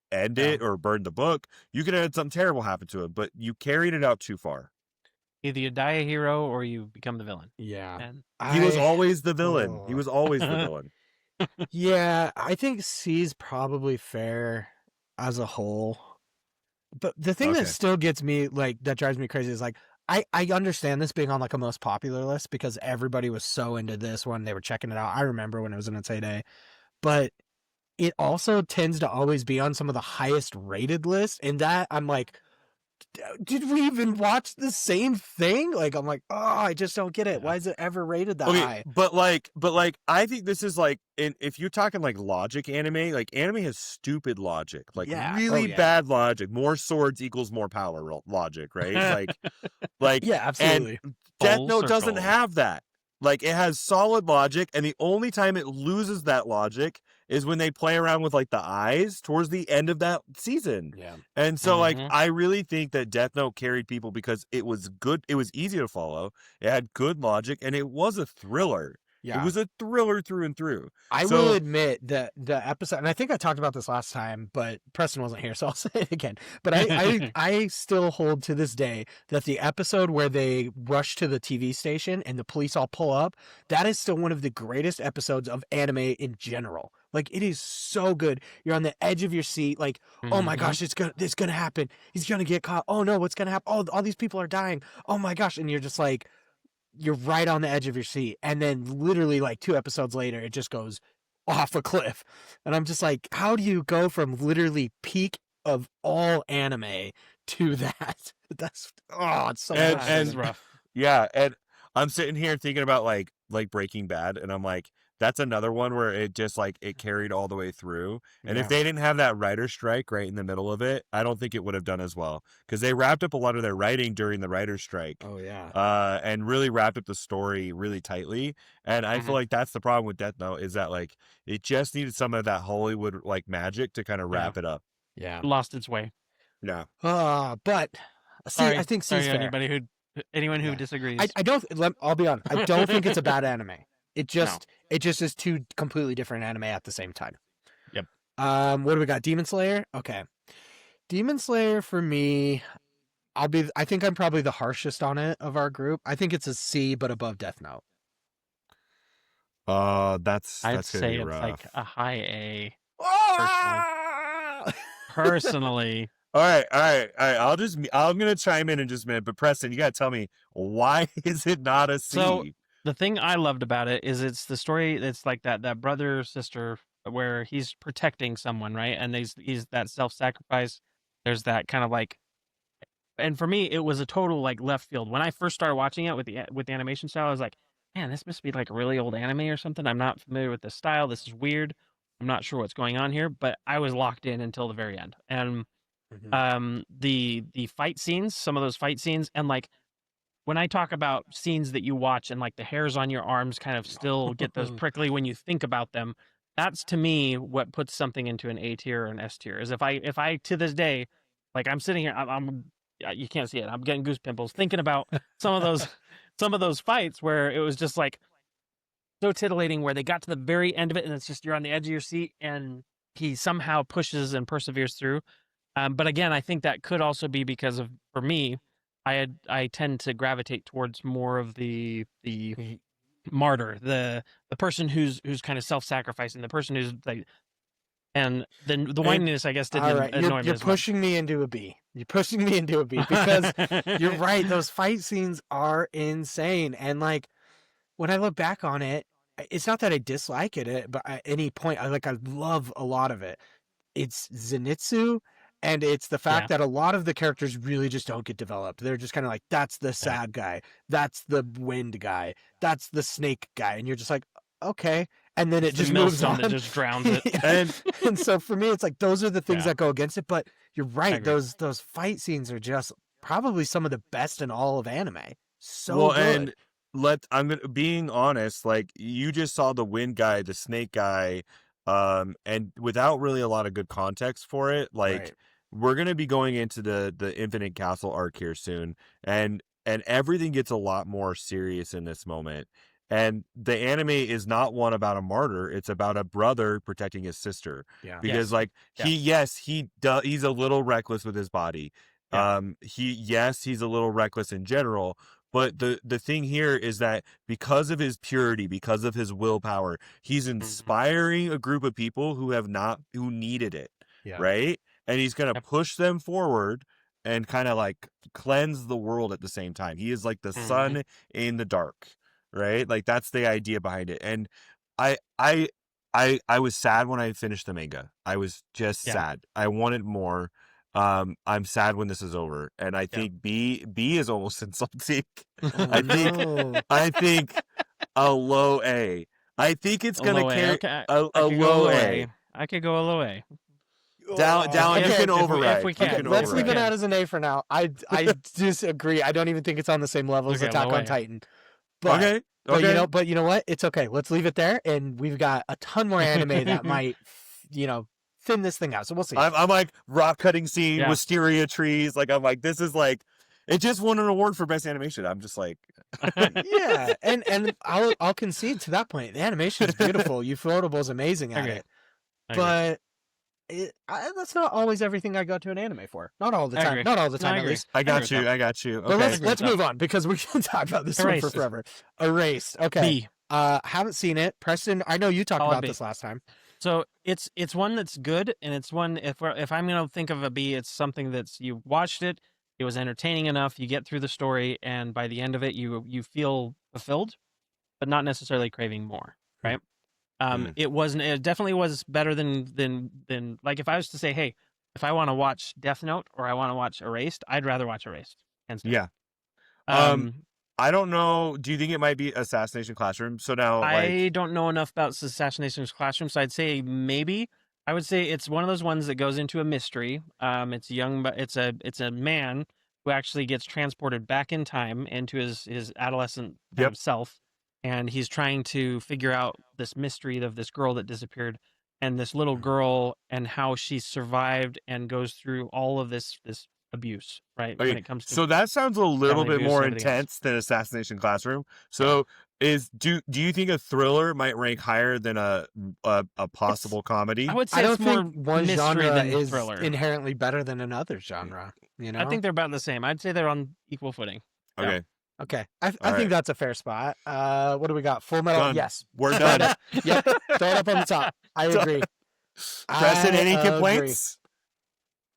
end it or burn the book. You could have had something terrible happen to him, but you carried it out too far. Either you die a hero or you become the villain. Yeah. And he was always the villain. He was always the villain. Yeah, I think C is probably fair as a whole. But the thing that still gets me, like, that drives me crazy is like, I understand this being on like a most popular list because everybody was so into this one. They were checking it out. I remember when it was in its heyday. But it also tends to always be on some of the highest rated lists. And that I'm like, did we even watch the same thing? Like, I'm like, I just don't get it. Why is it ever rated that high? But like, I think this is like, if you're talking like logic anime, like anime has stupid logic, like really bad logic. More swords equals more power logic, right? like, yeah, absolutely. And Death Note doesn't have that. Like, it has solid logic, and the only time it loses that logic is when they play around with like the eyes towards the end of that season. Yeah. And so like, I really think that Death Note carried people because it was good. It was easy to follow. It had good logic, and it was a thriller. Yeah. It was a thriller through and through. I will admit that the episode, and I think I talked about this last time, but Preston wasn't here, so I'll say it again. But I still hold to this day that the episode where they rush to the TV station and the police all pull up, that is still one of the greatest episodes of anime in general. Like, it is so good. You're on the edge of your seat. Like, oh my gosh, it's gonna happen. He's gonna get caught. Oh no, what's gonna happen? Oh, all these people are dying. Oh my gosh. And you're just like, you're right on the edge of your seat. And then literally like 2 episodes later, it just goes off a cliff. And I'm just like, how do you go from literally peak of all anime to that? That's, it's so and rough. Yeah. And I'm sitting here thinking about like Breaking Bad. And I'm like, that's another one where it just like it carried all the way through. And if they didn't have that writer's strike right in the middle of it, I don't think it would have done as well because they wrapped up a lot of their writing during the writer's strike. Oh yeah. And really wrapped up the story really tightly. And I feel like that's the problem with Death Note is that like it just needed some of that Hollywood like magic to kind of wrap it up. Yeah. Lost its way. Yeah. But I think C's fair. Anyone who disagrees. I'll be honest. I don't think it's a bad anime. It just is 2 completely different anime at the same time. Yep. What do we got? Demon Slayer? Okay. Demon Slayer for me, I think I'm probably the harshest on it of our group. I think it's a C, but above Death Note. That's I'd gonna say be it's rough. like a high A. Ah! Personally. All right. I'm gonna chime in just a minute, but Preston, you gotta tell me, why is it not a C? So the thing I loved about it is it's the story. It's like that brother sister where he's protecting someone, right? And he's that self-sacrifice. There's that kind of like, and for me, it was a total like left field. When I first started watching it with the animation style, I was like, man, this must be like a really old anime or something. I'm not familiar with this style. This is weird. I'm not sure what's going on here, but I was locked in until the very end. And the fight scenes, some of those fight scenes, and like when I talk about scenes that you watch and like the hairs on your arms kind of still get those prickly when you think about them, that's to me what puts something into an A tier or an S tier. Is if I to this day, like I'm sitting here, I'm you can't see it, I'm getting goose pimples thinking about some of those fights where it was just like so titillating, where they got to the very end of it and it's just you're on the edge of your seat and he somehow pushes and perseveres through. But again, I think that could also be because of, for me, I tend to gravitate towards more of the martyr, the person who's kind of self-sacrificing, the person who's like, and then the whininess, I guess, didn't annoy me. You're pushing me into a B. You're pushing me into a B because you're right. Those fight scenes are insane, and like when I look back on it, it's not that I dislike it, but at any point, I love a lot of it. It's Zenitsu. And it's the fact that a lot of the characters really just don't get developed. They're just kind of like, that's the sad guy. That's the wind guy. That's the snake guy. And you're just like, okay. And then it just moves on. That just drowns it. And so for me, it's like, those are the things that go against it. But you're right. Those fight scenes are just probably some of the best in all of anime. So good. And being honest, like you just saw the wind guy, the snake guy, and without really a lot of good context for it, like we're gonna be going into the Infinite Castle arc here soon, and everything gets a lot more serious in this moment. And the anime is not one about a martyr; it's about a brother protecting his sister. Yeah. Because he's a little reckless with his body. Yeah. He's a little reckless in general. But the thing here is that because of his purity, because of his willpower, he's inspiring a group of people who needed it, right? And he's going to push them forward and kind of like cleanse the world at the same time. He is like the sun in the dark, right? Like that's the idea behind it. And I was sad when I finished the manga. I was just sad. I wanted more. I'm sad when this is over, and I think B is almost insulting. I think a low A. I think it's gonna carry a low A. I could go a low A. Down. You can override. If we can. Let's leave it out as an A for now. I disagree. I don't even think it's on the same level as Attack on Titan. But, okay. But you know what? It's okay. Let's leave it there, and we've got a ton more anime that might, thin this thing out. So we'll see. I'm like rock cutting scene, wisteria trees. Like I'm like, this is like, it just won an award for best animation. I'm just like, yeah, and I'll concede to that point. The animation is beautiful. Ufotable is amazing at it, but that's not always everything I go to an anime for. Not all the time. Not all the time, at least. I got you. Okay. But let's move on because we can talk about this one for forever. Erased. Okay. B. Haven't seen it. Preston, I know you talked about this last time. So it's one that's good, and it's one, if I'm gonna think of a B, it's something that's, you watched it, it was entertaining enough, you get through the story, and by the end of it, you feel fulfilled, but not necessarily craving more, right? It definitely was better than like if I was to say, hey, if I want to watch Death Note or I want to watch Erased, I'd rather watch Erased. Yeah. I don't know. Do you think it might be Assassination Classroom? So now, I don't know enough about Assassination Classroom, so I'd say maybe. I would say it's one of those ones that goes into a mystery. It's young, but it's a man who actually gets transported back in time into his adolescent self, and he's trying to figure out this mystery of this girl that disappeared, and this little girl, and how she survived and goes through all of this abuse, right? Okay. When it comes to so that sounds a little bit more intense than Assassination Classroom. So Do you think a thriller might rank higher than a possible comedy? I would say I don't it's more think one mystery genre than is thriller. inherently better than another genre. You know, I think they're about the same. I'd say they're on equal footing. Okay, Okay, I All think right. that's a fair spot. What do we got? Full Metal. Done. Yes, We're Throw done. it up. Yep, throw it up on the top. I Done. agree. Preston, I any agree. complaints?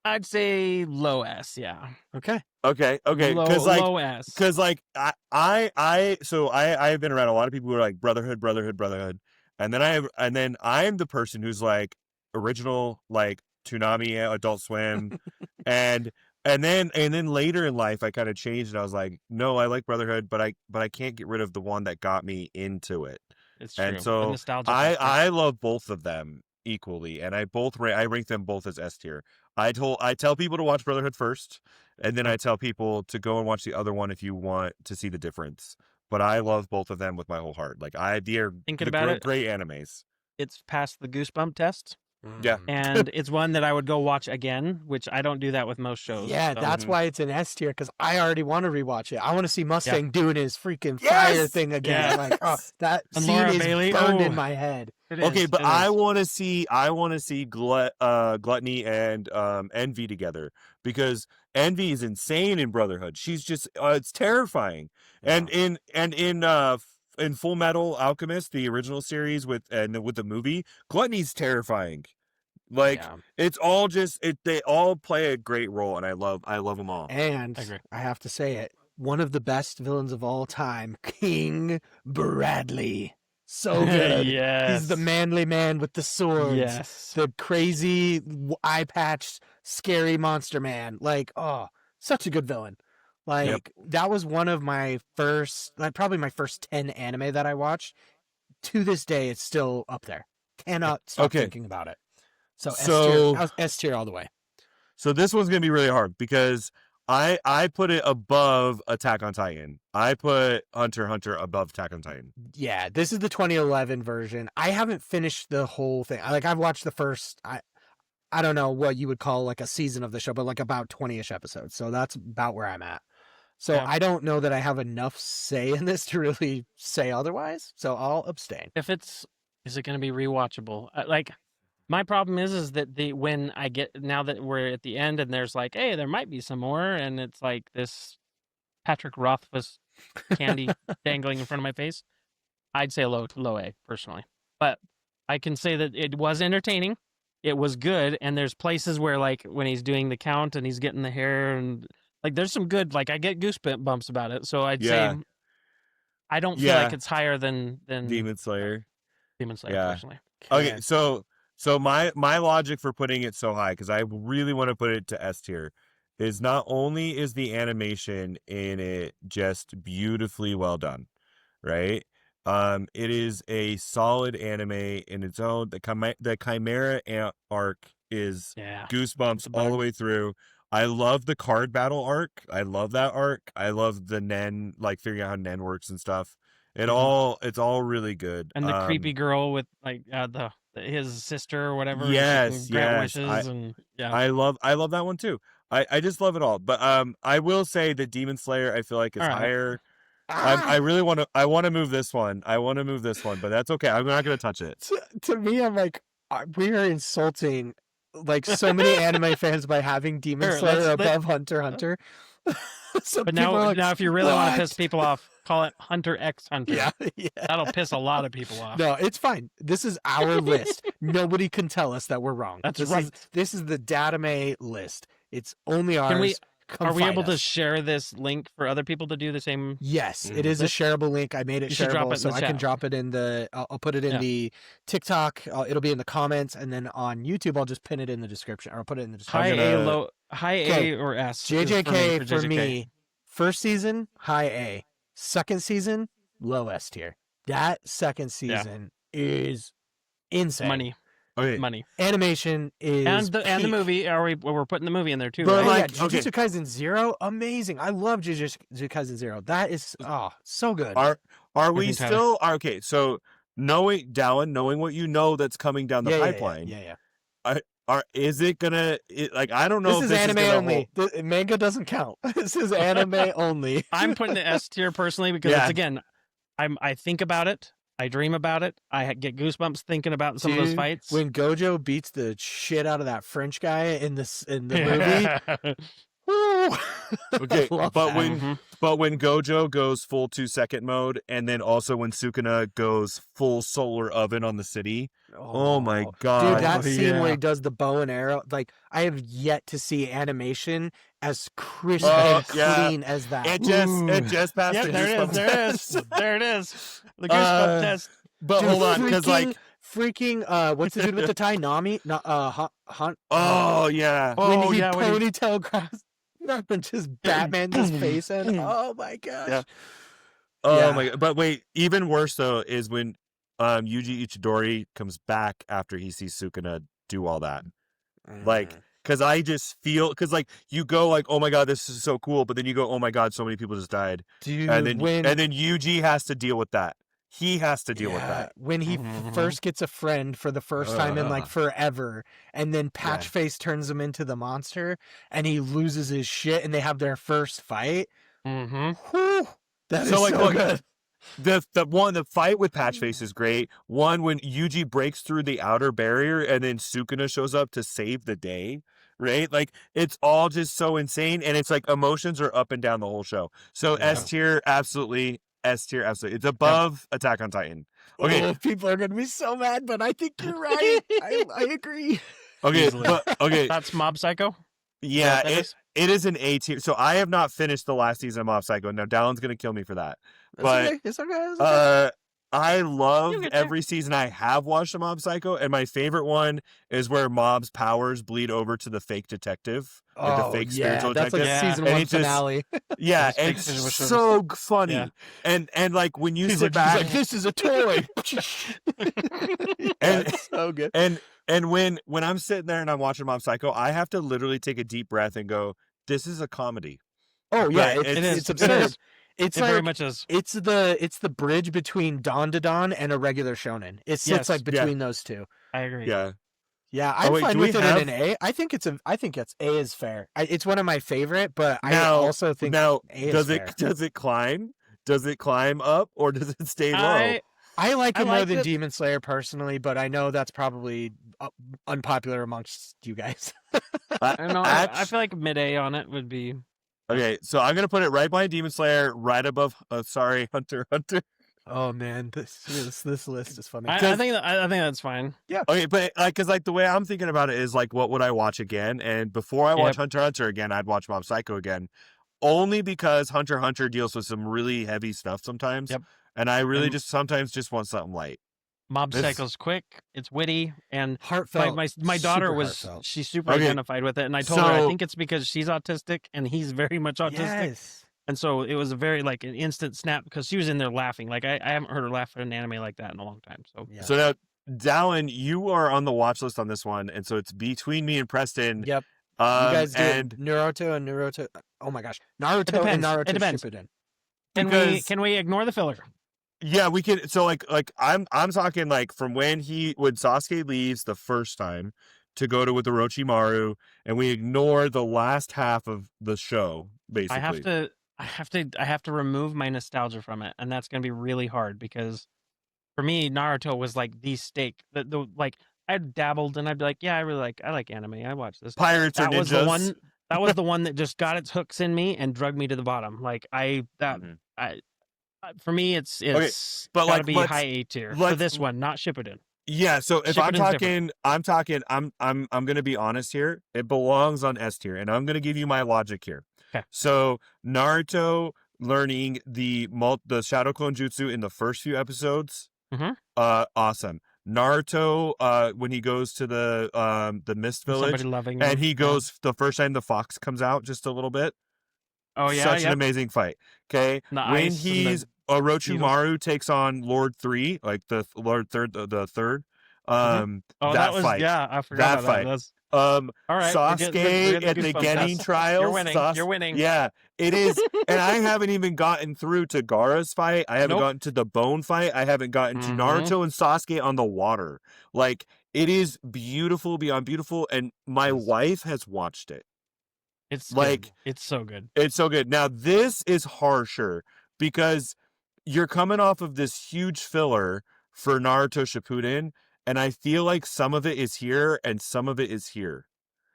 I'd say low S. Yeah. Okay. Okay, Low, low S. because like I've been around a lot of people who are like brotherhood, and then I'm the person who's like original like Toonami, Adult Swim, and then later in life I kind of changed and I was like, no, I like Brotherhood, but I can't get rid of the one that got me into it, It's true. and The so nostalgia I factor. love both of them equally, and I rank them both as S tier. I tell people to watch Brotherhood first, and then I tell people to go and watch the other one if you want to see the difference. But I love both of them with my whole heart. Like they're Thinking about it, great animes. it's passed the goosebump test, Yeah. and it's one that I would go watch again, which I don't do that with most shows. Yeah, so- that's why it's an S tier because I already want to rewatch it. I want to see Mustang doing his freaking Yes! fire thing again. Yeah. Like, oh, that And scene Laura is Bailey, burned oh. in my head. It Okay, is, but it I is. want to see Gluttony and Envy together, because Envy is insane in Brotherhood. She's just it's terrifying. And in Full Metal Alchemist, the original series with the movie, Gluttony's terrifying. Like Yeah. it's all just they all play a great role, and I love them all. And I agree. I have to say it, one of the best villains of all time, King Bradley. So good. Yes. He's the manly man with the swords. Yes. The crazy eye patched, scary monster man. Like, oh, such a good villain. Like, that was one of my first, like, probably my first 10 anime that I watched. To this day, it's still up there. Cannot stop Okay. thinking about it. So So- S tier all the way. So this one's gonna be really hard because I put it above Attack on Titan. I put Hunter x Hunter above Attack on Titan. Yeah, this is the 2011 version. I haven't finished the whole thing. I've watched the first, I don't know what you would call like a season of the show, but like about 20-ish episodes. So that's about where I'm at. So Yeah. I don't know that I have enough say in this to really say otherwise. So I'll abstain. Is it going to be rewatchable? Like, my problem is that when I get, now that we're at the end and there's like, hey, there might be some more, and it's like this Patrick Rothfuss candy dangling in front of my face, I'd say low A personally. But I can say that it was entertaining. It was good, and there's places where, like, when he's doing the count and he's getting the hair, and like there's some good, like, I get goosebumps about it. So I'd Yeah. say I don't feel like it's higher than Demon Slayer. Demon Slayer Yeah. personally. Okay, so my logic for putting it so high, because I really want to put it to S tier, is not only is the animation in it just beautifully well done, right? It is a solid anime in its own. The Chimera arc is Yeah. goosebumps all the way through. I love the card battle arc. I love that arc. I love the Nen, like figuring out how Nen works and stuff. It's all really good. And the creepy girl with like his sister or whatever. and she Yes, can grant yes. Wishes and yeah. I love that one too. I just love it all. But I will say that Demon Slayer I feel like is All right. higher. Ah! I really want to move this one. I want to move this one, but that's okay. I'm not going to touch it. To me, I'm like, we are insulting like so many anime fans by having Demon Sure, Slayer let's- above Hunter x Hunter. So But people are like, now if you really want "What?" to piss people off, call it Hunter x Hunter. Yeah, yeah. That'll piss a lot of people off. No, it's fine. This is our list. Nobody can tell us that we're wrong. That's this right. This is the Dad-ime list. It's only ours. Come Are we find able to us. share this link for other people to do the same? Yes, it is a List? shareable link. I made it You should drop shareable, it in so the I can chat. drop it in the. I'll put it in Yeah. the TikTok. It'll be in the comments, and then on YouTube, I'll just pin it in the description, or I'll put it in the High description. high Okay. A or S? is JJK for JJK. me. First season, high A. Second season, low S tier. That second season is insane. Okay. Money. Animation is And the peak. movie. We're putting the movie in there too, But, Oh, right? like, yeah, Jujutsu Kaisen 0, amazing. I love Jujutsu Kaisen 0. That is so good. Are we Every time. still okay? So knowing what you know that's coming down the pipeline, Yeah. is it gonna like I don't know This if is this anime gonna only. The manga doesn't count. This is anime only. I'm putting the S tier personally because Yeah. it's again, I think about it. I dream about it. I get goosebumps thinking about some of those Dude, fights. when Gojo beats the shit out of that French guy in the movie. Woo! Okay, Love but that. when Gojo goes full 2-second mode, and then also when Sukuna goes full solar oven on the city. Oh my god. Dude, that scene yeah. where he does the bow and arrow, like I have yet to see animation as crisp Oh, and clean as that. It just passed Yep, the there it is. goosebumps There it test. is. There it is. The goosebump test. But Dude, hold on, because like, freaking what's the dude with the tie? Nami? Hunt. oh yeah, When Oh, he yeah, when he- ponytail grabs and just Batman's his face in. Oh my gosh. Yeah. oh Yeah. my god. But wait, even worse though is when Yuji Ichidori comes back after he sees Sukuna do all that. Like, because I just feel, because like you go like, oh my god, this is so cool, but then you go, oh my god, so many people just died, dude, and then Yuji has to deal with that. He has to deal with that. When he first gets a friend for the first time in like forever, and then Patchface turns him into the monster, and he loses his shit, and they have their first fight. Whew, that is like, so look, good. The fight with Patchface is great. One when Yuji breaks through the outer barrier and then Sukuna shows up to save the day, right? Like it's all just so insane, and it's like emotions are up and down the whole show. So S tier, absolutely. S tier, absolutely. It's above Attack on Titan. Okay, Oh, people are gonna be so mad, but I think you're right. I agree. okay, Easily. but okay, That's Mob Psycho. yeah, that is? it is an A tier. So I have not finished the last season of Mob Psycho. Now Dallon's gonna kill me for that. But It's okay. I love You get there. every season I have watched of Mob Psycho, and my favorite one is where Mob's powers bleed over to the fake detective, like the fake spiritual that's detective. like season And one it just- finale. Yeah, His and fake visual it's service. so funny. Yeah. And like when you He's sit like- he's back, This is a toy. And- That's so good. and when I'm sitting there and I'm watching Mob Psycho, I have to literally take a deep breath and go, "This is a comedy." Oh yeah, Right, it's It absurd. is. It's It like very much is. it's the bridge between Dawn to Dawn and a regular shonen. It sits Yes. like between those two. I agree. Yeah. Yeah, I'm wait, fine do we with it have- in an A. I think it's A is fair. It's one of my favorite, but I Now- also think Now, A is does fair. it climb? Does it climb up or does it stay low? I like I it more liked than it. Demon Slayer personally, but I know that's probably unpopular amongst you guys. I know. I feel like mid A on it would be. Okay, so I'm gonna put it right behind Demon Slayer, right above. Hunter x Hunter. Oh man, this list is funny. I think that's fine. Okay, but because like the way I'm thinking about it is like, what would I watch again? And before I watch Yep. Hunter x Hunter again, I'd watch Mob Psycho again, only because Hunter x Hunter deals with some really heavy stuff sometimes. Yep. And I really And- just sometimes just want something light. Mob This- Psycho's quick. It's witty, and Heartfelt. my daughter super was heartfelt. she's super Okay. identified with it, and I told her I So- think it's because she's autistic and he's very much autistic, Yes. and so it was a very like an instant snap because she was in there laughing. Like I haven't heard her laugh at an anime like that in a long time. So Yeah. So now, Dallin, you are on the watch list on this one, and so it's between me and Preston. Yep. You guys do and Naruto. Oh my gosh, Naruto and depends. Naruto It depends. Shippuden. Because- can we ignore the filler? yeah, we can. So like I'm talking like from when Sasuke leaves the first time to go to with Orochimaru, and we ignore the last half of the show basically. I have to remove my nostalgia from it, and that's going to be really hard because for me, Naruto was like the stake. The like I dabbled, and I'd be like, yeah, I like anime. I watch this. Pirates or That ninjas. was the one. That was the one that just got its hooks in me and drugged me to the bottom. Like Mhm. for me, it's but, gotta like, be let's- high A tier for let's- this one, not Shippuden. Yeah, so if I'm Shippuden's talking, I'm gonna be honest here. It belongs on S tier, and I'm gonna give you my logic here. 'Kay. So Naruto learning the Shadow Clone Jutsu in the first few episodes, Mhm. Awesome. Naruto, when he goes to the Mist Village, Somebody loving and him. he goes the first time the fox comes out, just a little bit. Oh yeah, Such yeah. an amazing fight. Okay, The when ice and the he's Orochimaru takes on Lord 3, like the Lord Third, the third. Oh, that was fight. yeah. I forgot That about fight. that. That's, All right, Sasuke we're getting at the goosebumps. Genin trials. You're winning. You're winning. Yeah, it is. And I haven't even gotten through to Gaara's fight. I haven't Nope. gotten to the Bone fight. I haven't gotten to Mhm. Naruto and Sasuke on the water. Like, it is beautiful beyond beautiful. And my wife has watched it. It's Like- good. It's so good. It's so good. Now, this is harsher because you're coming off of this huge filler for Naruto Shippuden, and I feel like some of it is here and some of it is here.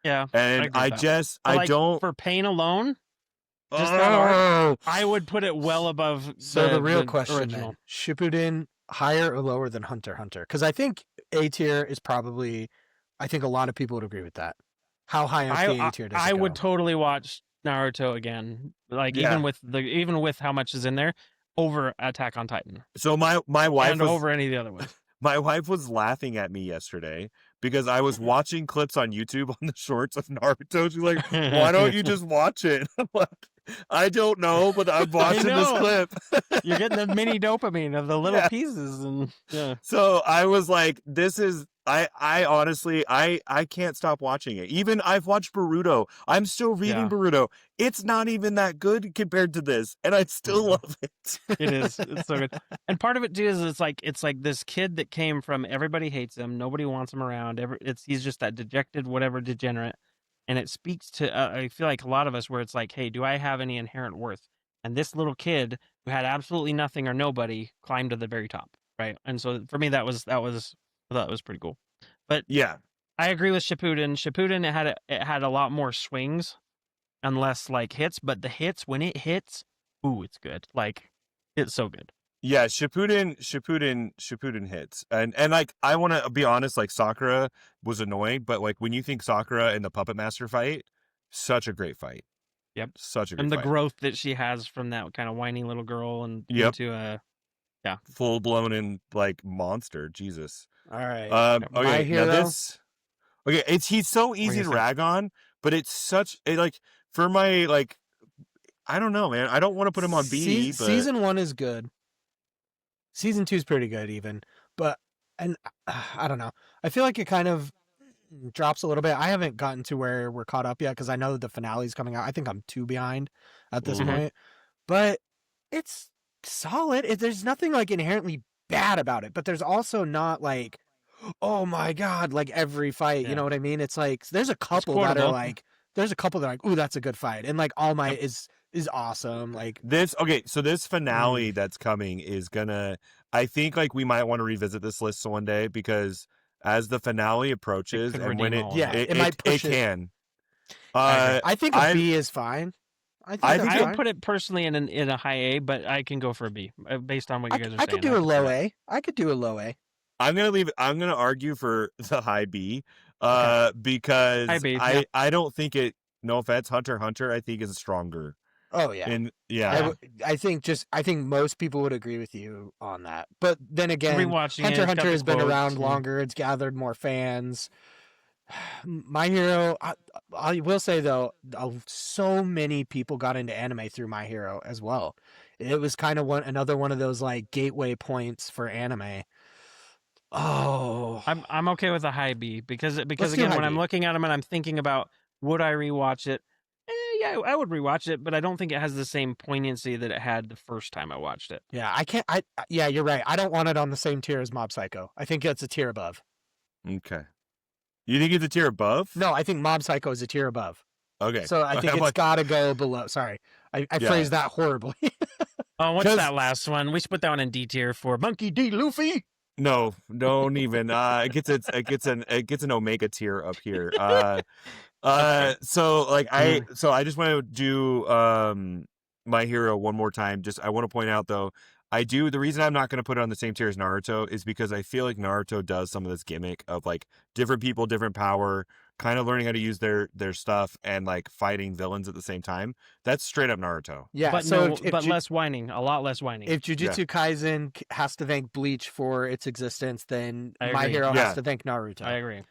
Yeah, I And agree I with that. just, But, I like, don't. for Pain alone, just that arc, I would put it well above So the real question original. then, Shippuden higher or lower than Hunter x Hunter? Because I think A tier is probably, I think a lot of people would agree with that. How high on the A tier does it I go? would totally watch Naruto again, like Yeah. even with how much is in there, over Attack on Titan, So my wife and was over any of the other ones. my wife was laughing at me yesterday because I was watching clips on YouTube on the shorts of Naruto. She's like, "Why don't you just watch it?" I'm like, I don't know, but I'm watching this know. clip. You're getting the mini dopamine of the little Yeah. pieces, and yeah. So I was like, this is I honestly I can't stop watching it. Even I've watched Boruto. I'm still reading Yeah. Boruto. It's not even that good compared to this, and I still Mhm. love it. It is. It's so good. And part of it too is it's like this kid that came from everybody hates him, nobody wants him around. He's just that dejected whatever degenerate, and it speaks to I feel like a lot of us where it's like, hey, do I have any inherent worth? And this little kid who had absolutely nothing or nobody climbed to the very top, right? And so for me, that was I thought it was pretty cool. But Yeah. I agree with Shippuden. Shippuden it had a lot more swings and less like hits, but the hits when it hits, ooh, it's good. Like it's so good. Yeah, Shippuden hits. And like I want to be honest, like Sakura was annoying, but like when you think Sakura and the Puppet Master fight, such a great fight. Yep. Such a great And the fight. growth that she has from that kind of whiny little girl and Yep. into a Full blown and like monster. Jesus. All right. Okay, My Hero. now this. Okay, he's so easy you to say? rag on, but it's such like for my like I don't know, man. I don't want to put him on B, but Season 1 is good. Season 2 is pretty good even, but I don't know. I feel like it kind of drops a little bit. I haven't gotten to where we're caught up yet because I know that the finale is coming out. I think I'm 2 behind at this Mhm. point, but it's solid. There's nothing like inherently bad about it, but there's also not like, oh my god, like every fight. You Yeah. know what I mean? It's like there's a couple that are quotable. like, ooh, that's a good fight, and like All Might is awesome. Like so this finale that's coming is gonna. I think like we might want to revisit this list one day because as the finale approaches could and when redeem it all of yeah, that. it might push it it. can. I think a B is fine. I think I it's would fine. put it personally in a high A, but I can go for a B based on what you guys are saying. I could do a can see low that. A. I could do a low A. I'm gonna argue for the high B, because High B, yeah. I don't think it. No offense, Hunter x Hunter, I think is stronger. Oh yeah. And yeah, I think most people would agree with you on that. But then again, Rewatching Hunter it, x it's got Hunter the has been quotes around and- longer. It's gathered more fans. My Hero, I will say though, so many people got into anime through My Hero as well. It was kind of another one of those like gateway points for anime. Oh, I'm okay with a high B because do again, high when I'm B. looking at them and I'm thinking about would I rewatch it? Yeah, I would rewatch it, but I don't think it has the same poignancy that it had the first time I watched it. yeah, I can't. Yeah, you're right. I don't want it on the same tier as Mob Psycho. I think it's a tier above. okay. You think it's a tier above? No, I think Mob Psycho is a tier above. Okay. So I think I'm it's like, got to go below. Sorry, I Yeah. phrased that horribly. Oh, what's 'Cause- that last one? We should put that one in D tier for Monkey D. Luffy. No, don't even. It gets an omega tier up here. So like I just want to do My Hero one more time. Just I want to point out though, the reason I'm not going to put it on the same tier as Naruto is because I feel like Naruto does some of this gimmick of like different people, different power, kind of learning how to use their stuff and like fighting villains at the same time. That's straight up Naruto. Yeah, But so no, but less whining, a lot less whining. if Jujutsu Kaisen has to thank Bleach for its existence, then I My agree. Hero Yeah. has to thank Naruto. I agree.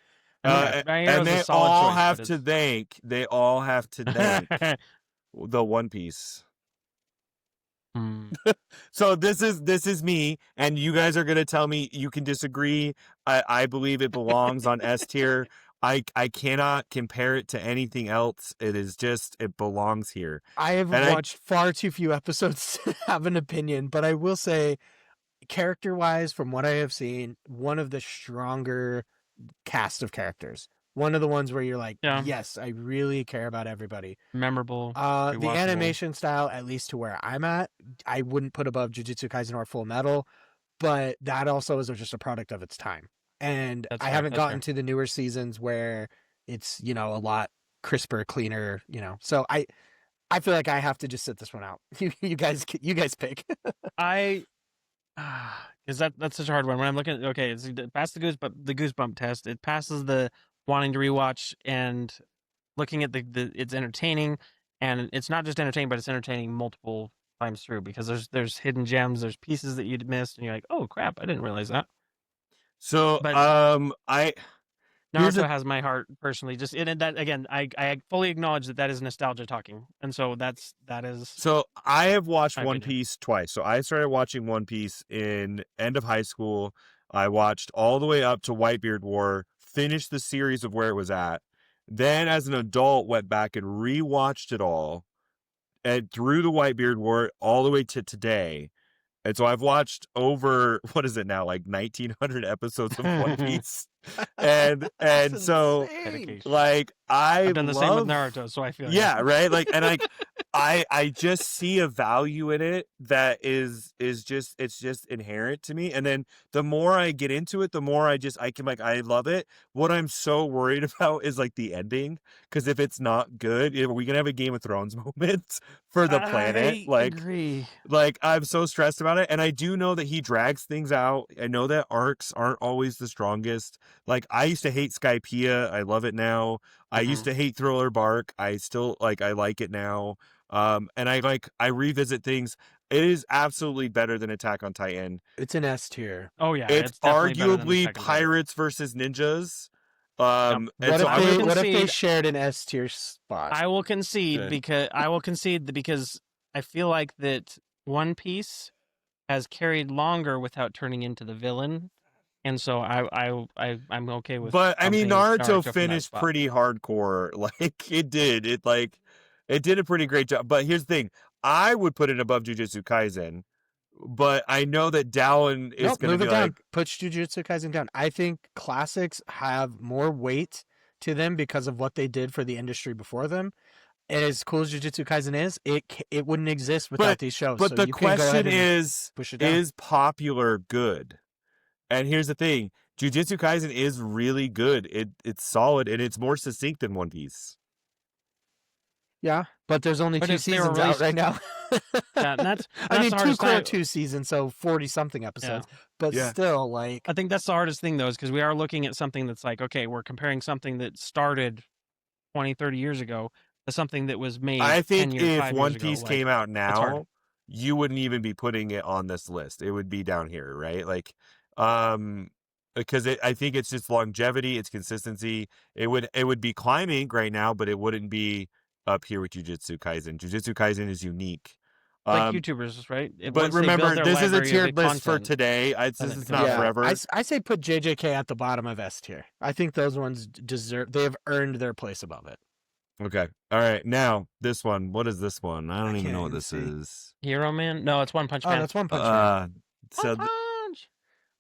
And Hero's a they solid all choice, have but to thank. They all have to thank the One Piece. Hmm. So this is me, and you guys are gonna tell me you can disagree. I believe it belongs on S tier. I cannot compare it to anything else. It belongs here. I have And watched far too few episodes to have an opinion, but I will say, character-wise, from what I have seen, one of the stronger cast of characters. one of the ones where you're like, Yeah. yes, I really care about everybody. Memorable. The rewatchable. animation style, at least to where I'm at, I wouldn't put above Jujutsu Kaisen or Full Metal, but that also is just a product of its time. And That's I fair, haven't that's gotten fair. to the newer seasons where it's, a lot crisper, cleaner, So I feel like I have to just sit this one out. You guys pick. Because that's such a hard one. When I'm looking, okay, it's passed the goosebump test. It passes the wanting to rewatch and looking at the it's entertaining, and it's not just entertaining, but it's entertaining multiple times through because there's hidden gems, there's pieces that you'd missed, and you're like, oh crap, I didn't realize that. So, But here's Naruto has my heart personally. Just in that again, I fully acknowledge that is nostalgia talking, and so that is. So I have watched my One opinion. Piece twice. So I started watching One Piece in end of high school. I watched all the way up to Whitebeard War, finished the series of where it was at. Then as an adult, went back and rewatched it all, and through the Whitebeard War all the way to today. And so I've watched over, what is it now, like 1,900 episodes of One Piece. and so Dedication. like I've done the same with Naruto, so I feel right, like, and like I just see a value in it that is just, it's just inherent to me. And then the more I get into it, the more I can, like, I love it. What I'm so worried about is like the ending, because if it's not good, are we gonna have a Game of Thrones moment for the planet? I agree. Like, I'm so stressed about it. And I do know that he drags things out. I know that arcs aren't always the strongest. Like, I used to hate Skypiea. I love it now. I used to hate Thriller Bark. I still I like it now. And I revisit things. It is absolutely better than Attack on Titan. It's an S tier. Oh yeah, It's definitely better than the arguably second Pirates versus Ninjas. Yep. And What if they shared an S tier spot? I will concede Okay. because I feel like that One Piece has carried longer without turning into the villain, and so I'm okay with. But I mean, bumping Naruto from that finished spot. pretty hardcore. Like, it did. It did a pretty great job. But here's the thing: I would put it above Jujutsu Kaisen, but I know that Dallin is going to be down. like, Put Jujutsu Kaisen down. I think classics have more weight to them because of what they did for the industry before them. And as cool as Jujutsu Kaisen is, it wouldn't exist without these shows. But so the you can go ahead question and is, push it down. is popular good? And here's the thing: Jujutsu Kaisen is really good. It's solid, and it's more succinct than One Piece. Yeah, but there's only But 2 if they were seasons out released- right now. Yeah, and that's I mean, the 2 hardest core thing. 2 seasons, so 40-something episodes. Yeah. But Yeah. still, like, I think that's the hardest thing though, is because we are looking at something that's like, okay, we're comparing something that started 20, 30 years ago to something that was made. I 10 think years, if 5 One years ago, Piece like, came out that's hard. now, you wouldn't even be putting it on this list. It would be down here, right? Like, because I think it's just longevity, it's consistency. It would be climbing right now, but it wouldn't be up here with Jujutsu Kaisen. Jujutsu Kaisen is unique. Like YouTubers, right? But remember, this is a tiered list for today. This is not forever. I say put JJK at the bottom of S tier. I think those ones they have earned their place above it. Okay. All right. Now, this one. What is this one? I don't even know what can't this even is. Hero Man? No, it's One Punch Man. Oh, that's One Punch Man. So One Punch!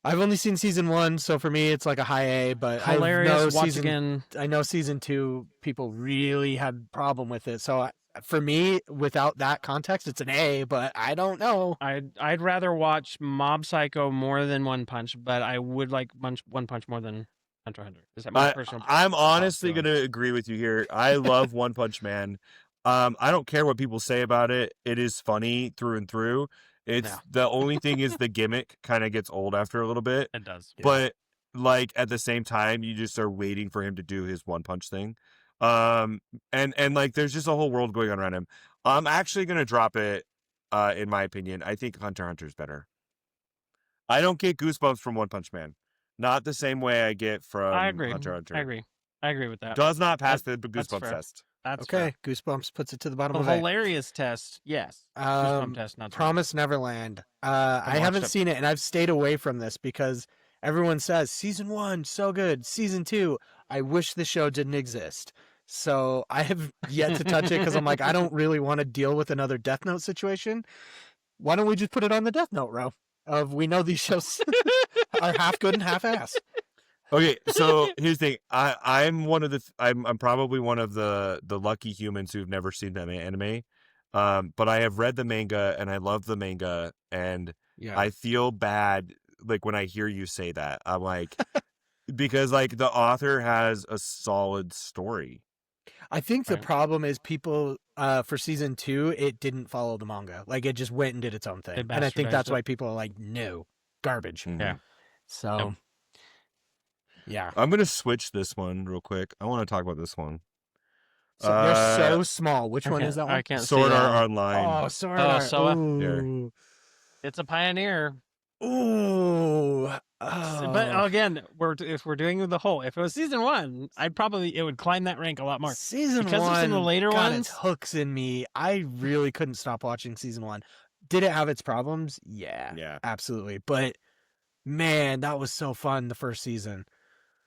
I've only seen season 1, so for me it's like a high A. But Hilarious. Watch again. I know season 2 people really had problem with it. So for me, without that context, it's an A. But I don't know. I'd rather watch Mob Psycho more than One Punch, but I would like One Punch more than Hunter x Hunter. Is that my personal? I'm honestly going to agree with you here. I love One Punch Man. I don't care what people say about it. It is funny through and through. It's the only thing is the gimmick kind of gets old after a little bit. It does. But like at the same time, you just are waiting for him to do his one punch thing. And like there's just a whole world going on around him. I'm actually going to drop it in my opinion. I think Hunter x Hunter is better. I don't get goosebumps from One Punch Man. Not the same way I get from Hunter x Hunter. I agree with that. Does not pass the goosebumps test. That's okay. Fair. Goosebumps puts it to the bottom of the it. Hilarious test, yes. Goosebump test, not Promise Neverland. I haven't seen it, and I've stayed away from this because everyone says season 1 so good, season 2 I wish the show didn't exist. So I have yet to touch it because I'm like I don't really want to deal with another Death Note situation. Why don't we just put it on the Death Note row of we know these shows are half good and half ass. Okay, so here's the thing. I'm probably one of the lucky humans who've never seen that anime. But I have read the manga and I love the manga, and Yeah. I feel bad like when I hear you say that. I'm like because like the author has a solid story. I think the Right. problem is people for season 2, it didn't follow the manga. Like it just went and did its own thing. And I think bastardized that's it. why people are like, no, garbage. Mhm. Yeah. So, yeah. I'm gonna switch this one real quick. I want to talk about this one. So they're so small. Which one is that one? I can't Sword see that Art one. Online. Oh, Sword Oh, Art. Soa. Ooh. It's a pioneer. Ooh. But Oh. again, if we're doing the whole, if it was season 1, it would climb that rank a lot more. Season Because 1 of some of the later got ones. its hooks in me. I really couldn't stop watching season 1. Did it have its problems? Yeah, absolutely. But man, that was so fun the first season.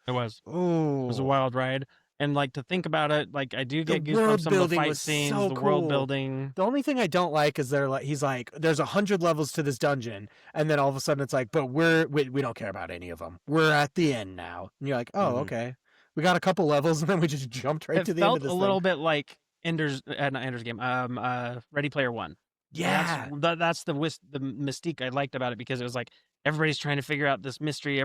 It was. Oh, It was a wild ride. And like to think about it, like I do get The goosebumps world some of the building fight was scenes, so the world cool. building. The only thing I don't like is he's like, there's 100 levels to this dungeon, and then all of a sudden it's like, but we don't care about any of them. We're at the end now, and you're like, oh, Mhm. okay, we got a couple levels, and then we just jumped right It to the end felt of this a thing. little bit like not Ender's Game, Ready Player One. Yeah, That's the mystique I liked about it, because it was like everybody's trying to figure out this mystery.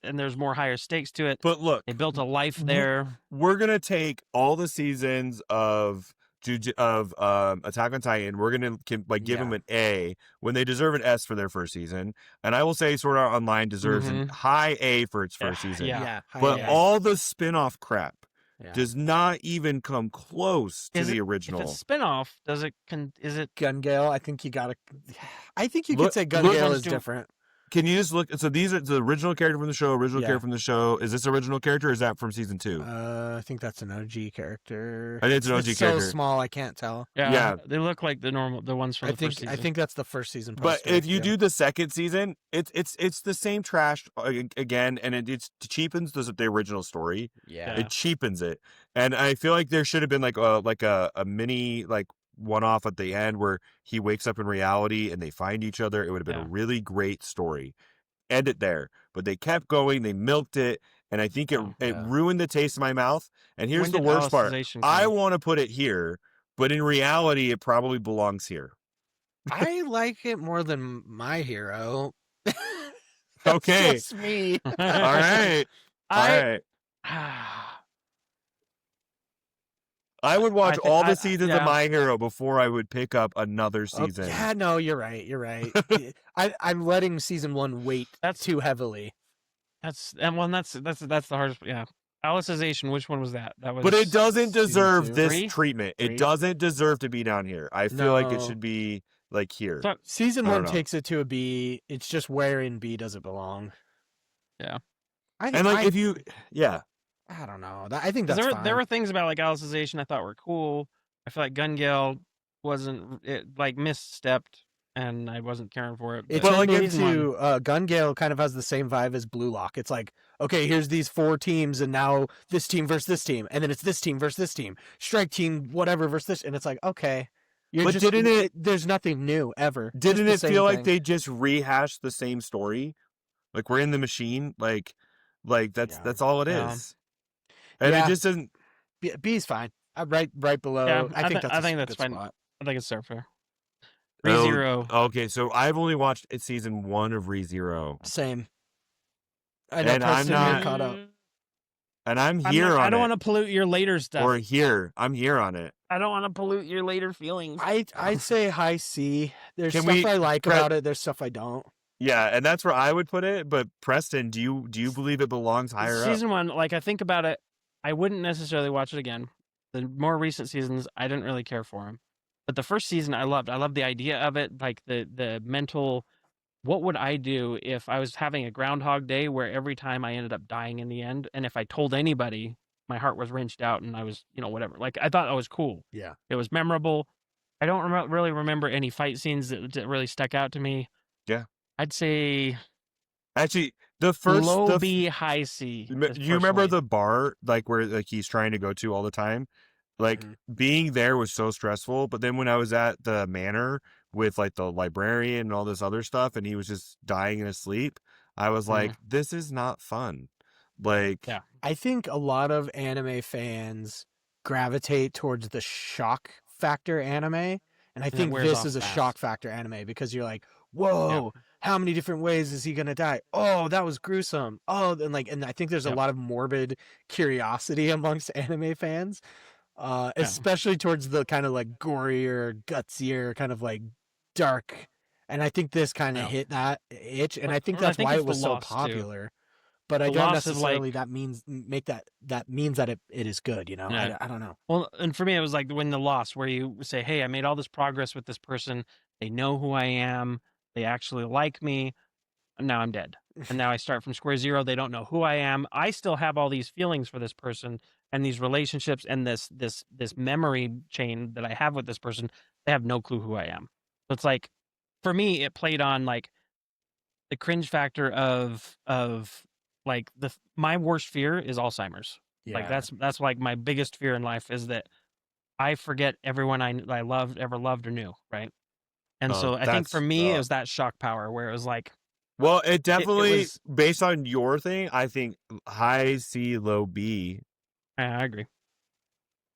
And there's more higher stakes to it. But look, They built a life there. we're gonna take all the seasons of Attack on Titan. We're gonna give them an A when they deserve an S for their first season, and I will say Sword Art Online deserves a high A for its first season. Yeah. But all the spin-off crap Yeah. does not even come close to the original. If it's spin-off, is it Gun Gale. I think you gotta. I think you Look- could say Gun look- Gale is different. Can you just look? So these are the original character from the show. Character from the show. Is this original character? Or is that from season 2? I think that's an OG character. I think it's an OG character. So small, I can't tell. Yeah. They look like the ones from the first season. I think that's the first season. But poster, if you do the second season, it's the same trash again, and it cheapens the original story. Yeah. It cheapens it, and I feel like there should have been like a mini like one-off at the end where he wakes up in reality and they find each other. It would have been a really great story. End it there, but they kept going. They milked it, and I think it ruined the taste in my mouth. And here's the worst part: I want to put it here, but in reality, it probably belongs here. I like it more than My Hero. Okay. That's me. All right. All right. I would watch all the seasons of My Hero before I would pick up another season. Yeah, no, you're right. You're right. I'm letting season 1 weight too heavily. That's the hardest. Yeah, Alicization. Which one was that? That was. But it doesn't deserve two? this 3? treatment. 3? It doesn't deserve to be down here. I feel like it should be like here. So, season 1 takes it to a B. It's just where in B does it belong? Yeah. I don't know. I think that's fine. There were things about like Alicization I thought were cool. I feel like Gun Gale misstepped, and I wasn't caring for it. It turned into Gun Gale kind of has the same vibe as Blue Lock. It's like, okay, here's these 4 teams, and now this team versus this team, and then it's this team versus this team, strike team whatever versus this, and it's like, okay, there's nothing new ever. Didn't it feel like they just rehashed the same story? Like we're in the machine, like that's all it is. And it just doesn't. B's fine. Right below. Yeah, I think that's fine. Spot. I think it's fair. ReZero. Okay, so I've only watched season 1 of ReZero. Same. And I'm not caught up. And I'm here on it. I don't want to pollute your later stuff. Or here. I'm here on it. I don't want to pollute your later feelings. I'd say high C. There's stuff I like about it. There's stuff I don't. Yeah, and that's where I would put it. But Preston, do you believe it belongs higher up? Season 1, like I think about it, I wouldn't necessarily watch it again. The more recent seasons, I didn't really care for them. But the first season, I loved. I loved the idea of it, like the mental. What would I do if I was having a Groundhog Day where every time I ended up dying in the end, and if I told anybody, my heart was wrenched out, and I was, whatever. Like I thought that was cool. Yeah, it was memorable. I don't really remember any fight scenes that really stuck out to me. Yeah, I'd say. Actually, the first low B, high C. You remember the bar, like where like he's trying to go to all the time? Like being there was so stressful. But then when I was at the manor with like the librarian and all this other stuff, and he was just dying in his sleep, I was like, this is not fun. Like, Yeah. I think a lot of anime fans gravitate towards the shock factor anime, and I it think wears this off is a fast. shock factor anime because you're like, whoa, how many different ways is he gonna die? Oh, that was gruesome. Oh, and I think there's a Yep. lot of morbid curiosity amongst anime fans, especially towards the kind of like gorier, gutsier, kind of like dark. And I think this kind of Yeah. hit that itch, and I think And I that's think why it's it the was so loss, too. popular. But I The don't loss of, necessarily like- that means that it is good, you know. Yeah. I don't know. Well, and for me, it was like when the loss, where you say, "Hey, I made all this progress with this person. They know who I am. They actually like me. And now I'm dead, and now I start from square zero. They don't know who I am. I still have all these feelings for this person and these relationships and this memory chain that I have with this person. They have no clue who I am. So it's like, for me, it played on like the cringe factor of like my worst fear is Alzheimer's. Like that's like my biggest fear in life is that I forget everyone I loved, ever loved or knew, right? And so I think for me it was that shock power where it was like, well, it definitely was- based on your thing. I think high C, low B. I agree.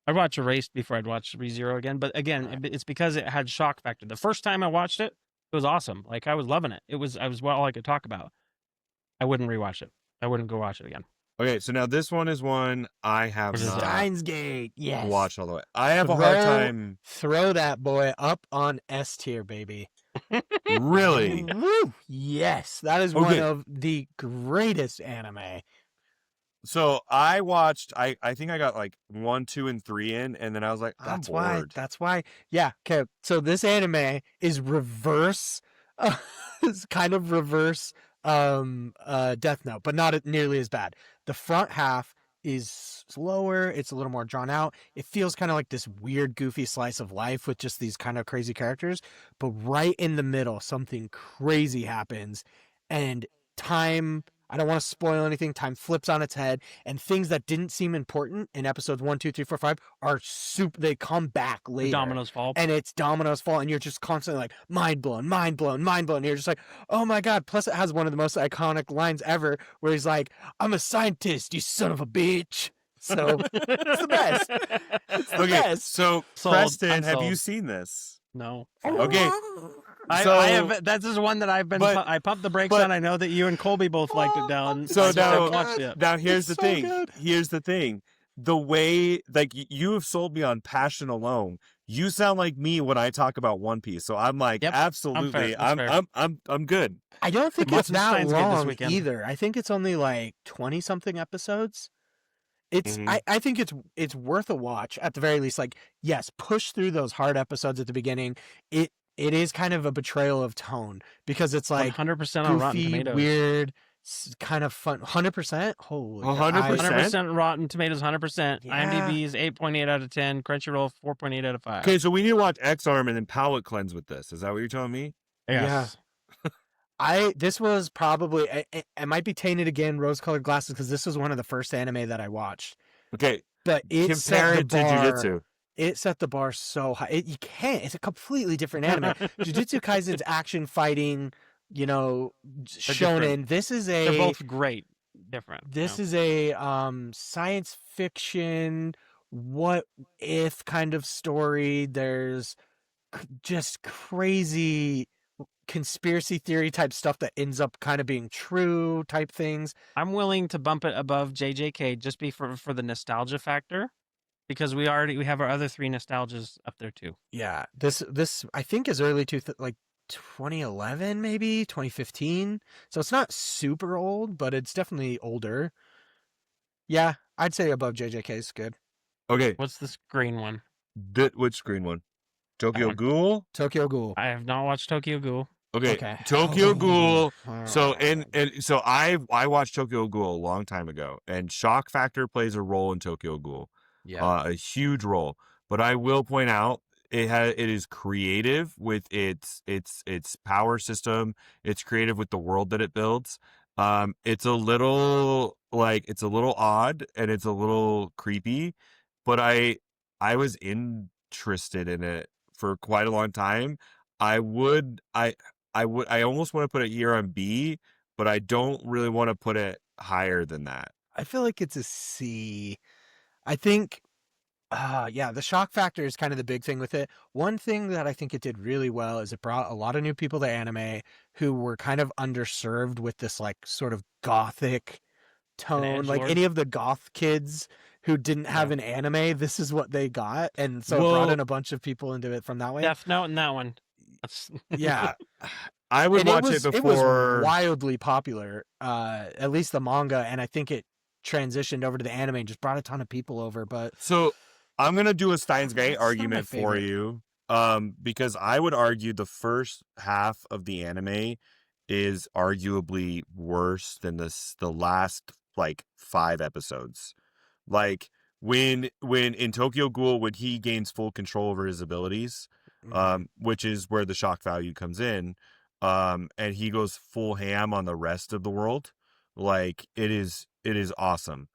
I'd watch Erased before I'd watch ReZero again, but again, it's because it had shock factor. The first time I watched it, it was awesome. Like I was loving it. I was all I could talk about. I wouldn't rewatch it. I wouldn't go watch it again. Okay, so now this one is one I have What is not that? Steins Gate, yes. watched all the way. I have a hard time. Throw that boy up on S tier, baby. Really? Woo! Yes, that is one Okay. of the greatest anime. So I watched. I think I got like 1, 2, and 3 in, and then I was like, I'm bored. That's why. Yeah. Okay. So this anime is reverse. It's kind of reverse. Death Note, but not nearly as bad. The front half is slower. It's a little more drawn out. It feels kind of like this weird, goofy slice of life with just these kind of crazy characters. But right in the middle, something crazy happens, and time. I don't want to spoil anything. Time flips on its head, and things that didn't seem important in episodes 1, 2, 3, 4, 5 are super. They come back later. The dominoes fall. And it's dominoes fall, and you're just constantly like mind blown, mind blown, mind blown. And you're just like, oh my god! Plus, it has one of the most iconic lines ever, where he's like, "I'm a scientist, you son of a bitch." So it's the best. It's the best. So Sold. Preston, I'm have you sold. seen this? No. Okay. I So- have. That's just one that I've been. but- I pumped the brakes but- on. I know that you and Colby both liked it down. So I just now- haven't watched it. Now here's It's the so thing. good. Here's the thing. The way, like, you have sold me on passion alone. You sound like me when I talk about One Piece. So I'm like, Yep, absolutely, That's fair. I'm good. I don't think Watch it's some that Steins Gate this long weekend. either. I think it's only like 20 something episodes. It's Mhm. I think it's worth a watch at the very least. Like, yes, push through those hard episodes at the beginning. It is kind of a betrayal of tone because it's like 100% on Rotten goofy, Tomatoes. weird, kind of fun. 100%. Holy, 100%? 100% Rotten Tomatoes. 100%. Yeah. IMDb is 8.8 out of 10. Crunchyroll 4.8 out of 5. Okay, so we need to watch X Arm and then palate cleanse with this. Is that what you're telling me? Yes. This was probably it might be tainted again, rose-colored glasses, because this was one of the first anime that I watched. Okay, But it compare set it the to bar. Jujutsu. It set the bar so high. You can't. It's a completely different anime. Jujutsu Kaisen's action fighting, shonen. different. This is They're a both great. Different. this is a science fiction what if kind of story. There's just crazy conspiracy theory type stuff that ends up kind of being true type things. I'm willing to bump it above JJK just for the nostalgia factor, because we have our other 3 nostalgias up there too. Yeah, this I think is early to like 2011, maybe 2015. So it's not super old, but it's definitely older. Yeah, I'd say above JJK is good. Okay, What's this green one? which screen one? Tokyo one. Ghoul. Tokyo Ghoul. I have not watched Tokyo Ghoul. Okay, Tokyo Ghoul. So and so I watched Tokyo Ghoul a long time ago, and shock factor plays a role in Tokyo Ghoul, a huge role. But I will point out it is creative with its power system. It's creative with the world that it builds. It's a little odd and it's a little creepy, but I was interested in it for quite a long time. I almost want to put it here on B, but I don't really want to put it higher than that. I feel like it's a C. I think, yeah, the shock factor is kind of the big thing with it. One thing that I think it did really well is it brought a lot of new people to anime who were kind of underserved with this like sort of gothic tone. Like edgelord. any of the goth kids who didn't have an anime, this is what they got, and so it brought in a bunch of people into it from that way. Death Note and that one. Yeah. I would And watch it it was before. wildly popular, at least the manga, and I think it transitioned over to the anime and just brought a ton of people over. But So I'm gonna do a Steins Gate It's not my argument for favorite. you, because I would argue the first half of the anime is arguably worse than the last like 5 episodes. Like when in Tokyo Ghoul, when he gains full control over his abilities, which is where the shock value comes in, and he goes full ham on the rest of the world, like it is awesome.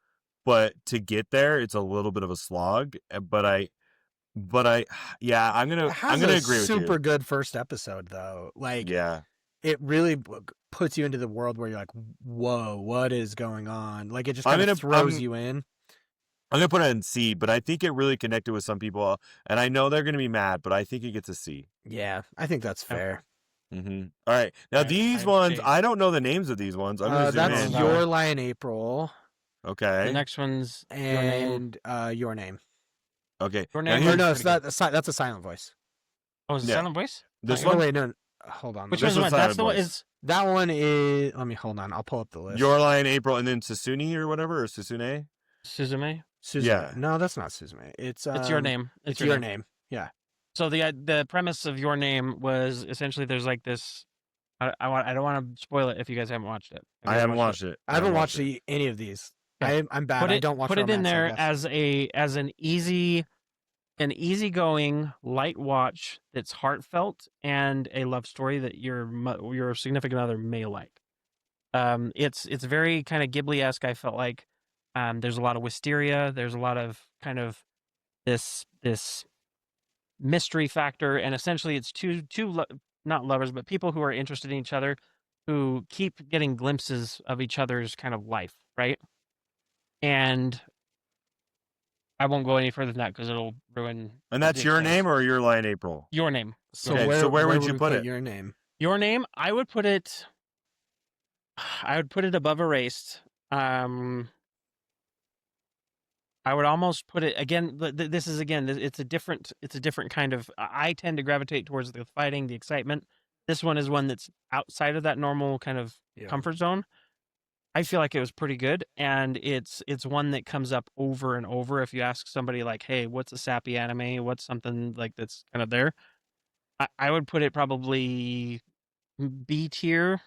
But to get there, it's a little bit of a slog. But yeah, I'm gonna agree with you. Super good first episode though. Like, Yeah, it really puts you into the world where you're like, whoa, what is going on? Like, it just I'm kind gonna- of throws I'm- you in. I'm gonna put it in C. But I think it really connected with some people, and I know they're gonna be mad, but I think it gets a C. Yeah, I think that's fair. Mm-hmm. All right, now these ones, I don't know the names of these ones. I'm gonna zoom That's in. Your Lie in April Okay. The next one's Your Name. and Your Name. Okay. Your Now Name. Or here's- no, it's that's a silent voice. Oh, is it Yeah. Silent Voice? This Oh, one, wait, no, hold on. Which This one's one's one? That's Silent the one. Voice. Is That one is. Let me hold on. I'll pull up the list. Your Lie in April, and then Susune or whatever, or Susune. Suzume? Suzume. Yeah. No, that's not Suzume. It's Your Name. It's Your Name. Yeah. So the premise of Your Name was essentially there's like this. I don't want to spoil it if you guys haven't watched it. I haven't watched it. I haven't watched any of these. Okay. I'm bad. I don't watch. Put it in romance, I there guess. as an easygoing light watch that's heartfelt and a love story that your significant other may like. It's very kind of Ghibli-esque. I felt like there's a lot of wisteria. There's a lot of kind of this mystery factor, and essentially it's two not lovers, but people who are interested in each other who keep getting glimpses of each other's kind of life, right? And I won't go any further than that because it'll ruin. And that's the Your excitement. Name or Your Lie in April? Your Name. So Okay, where, so where would you we put it? Your Name. Your Name. I would put it above Erased. I would almost put it again. This is it's a different kind of. I tend to gravitate towards the fighting, the excitement. This one is one that's outside of that normal kind of comfort zone. I feel like it was pretty good, and it's one that comes up over and over. If you ask somebody like, "Hey, what's a sappy anime? What's something like that's kind of there?" I would put it probably B tier.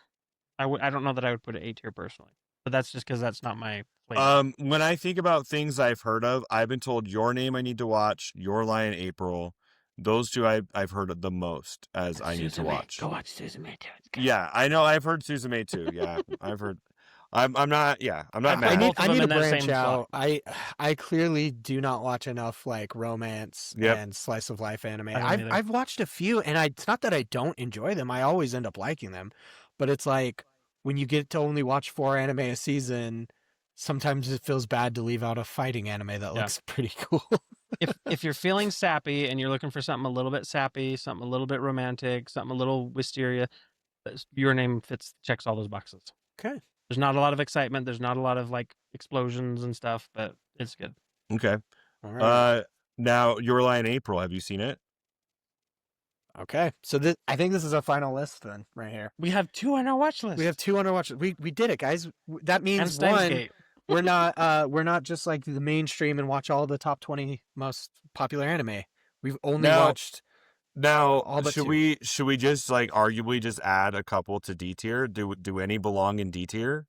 I don't know that I would put it A tier personally, but that's just because that's not my flavor. When I think about things I've heard of, I've been told Your Name I need to watch, Your Lie in April. Those two I've heard of the most as I need to watch. Go watch Suzume. Yeah, I know. I've heard Suzume too. Yeah, I've heard. I'm not. Yeah, I'm not mad. both of I them need to in that branch same out. slot. I clearly do not watch enough like romance Yep. and slice of life anime. I don't either. I've watched a few, and it's not that I don't enjoy them. I always end up liking them, but it's like when you get to only watch 4 anime a season, sometimes it feels bad to leave out a fighting anime that looks pretty cool. if you're feeling sappy and you're looking for something a little bit sappy, something a little bit romantic, something a little wisteria, Your Name checks all those boxes. Okay. There's not a lot of excitement. There's not a lot of like explosions and stuff, but it's good. Okay. All right. Now Your Lie in April. Have you seen it? Okay. So I think this is a final list then, right here. We have 2 on our watch list. We have 2 on our watch. We did it, guys. That and means Steins one. Gate. we're not just like the mainstream and watch all the top 20 most popular anime. We've only watched. Now, all but should 2. we just like arguably just add a couple to D tier? Do any belong in D tier?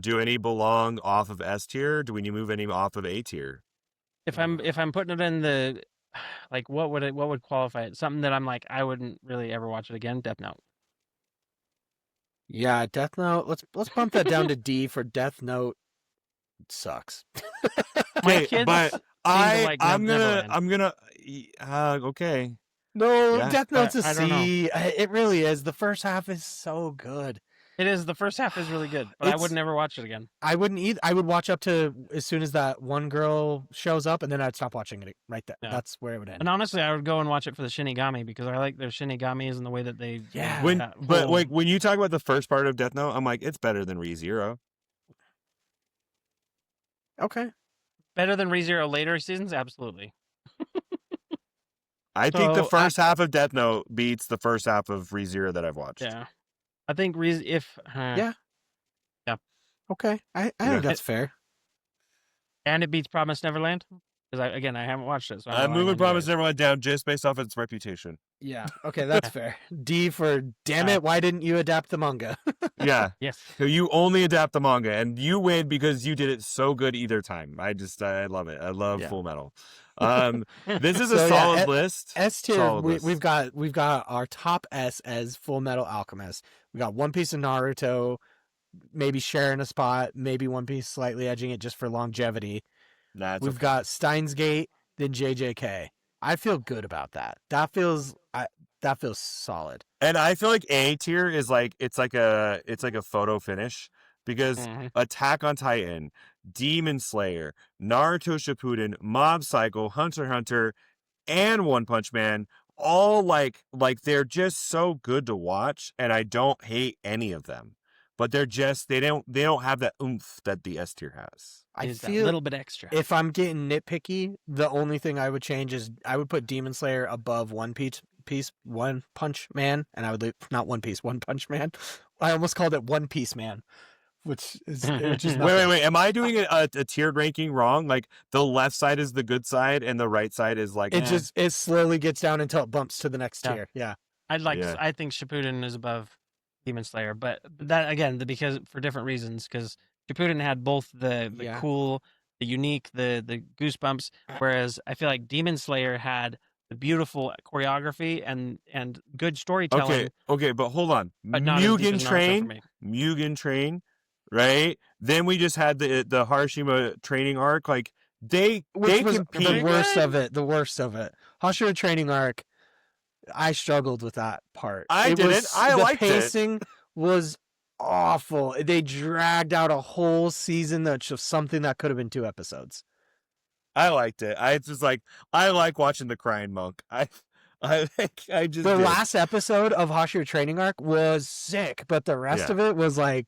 Do any belong off of S tier? Do we need to move any off of A tier? If I'm putting it in the like what would qualify it? Something that I'm like I wouldn't really ever watch it again. Death Note. Yeah, Death Note. Let's bump that down to D for Death Note. Sucks. My Okay, kids but seem to like I'm Neverland. gonna okay. No, Yeah. Death Note's a I don't know. C. It really is. The first half is so good. It is. The first half is really good, but I would never watch it again. I wouldn't either. I would watch up to as soon as that one girl shows up, and then I'd stop watching it right there. Yeah. That's where it would end. And honestly, I would go and watch it for the Shinigami because I like their Shinigamis and the way that they. Yeah. When you talk about the first part of Death Note, I'm like, it's better than ReZero. Okay. Better than ReZero later seasons, absolutely. I think the first half of Death Note beats the first half of ReZero that I've watched. Yeah. I think yeah. Okay. I think that's fair. And it beats Promised Neverland? Because I haven't watched it. So I'm moving Promised Neverland down just based off its reputation. Yeah. Okay, that's fair. D for damn it, why didn't you adapt the manga? Yeah. Yes. So you only adapt the manga and you win because you did it so good either time. I love it. I love Full Metal. This is a solid list. S tier. We've got our top S as Full Metal Alchemist. We got One Piece and Naruto, maybe sharing a spot, maybe One Piece slightly edging it just for longevity. We've got Steins Gate, then JJK. I feel good about that. That feels solid. And I feel like A tier is like it's like a photo finish because Attack on Titan, Demon Slayer, Naruto Shippuden, Mob Psycho, Hunter x Hunter, and One Punch Man all like they're just so good to watch, and I don't hate any of them. But they're just they don't have that oomph that the S tier has. I feel a little bit extra. If I'm getting nitpicky, the only thing I would change is I would put Demon Slayer above One Punch Man, and I would leave not One Piece, One Punch Man. I almost called it One Piece Man, which is wait. Am I doing a tiered ranking wrong? Like the left side is the good side, and the right side is like it slowly gets down until it bumps to the next tier. Yeah, I think Shippuden is above Demon Slayer, but that again because for different reasons. Because Shippuden had both the cool, the unique, the goosebumps, whereas I feel like Demon Slayer had the beautiful choreography and good storytelling. Okay, but hold on. Mugen Train, right? Then we just had the Harashima training arc. Like they compete. The worst of it. Hashira training arc. I struggled with that part. I liked it. The pacing was awful. They dragged out a whole season that's just something that could have been 2 episodes. I liked it. I like watching the crying monk. Last episode of Hashira training arc was sick, but the rest of it was like,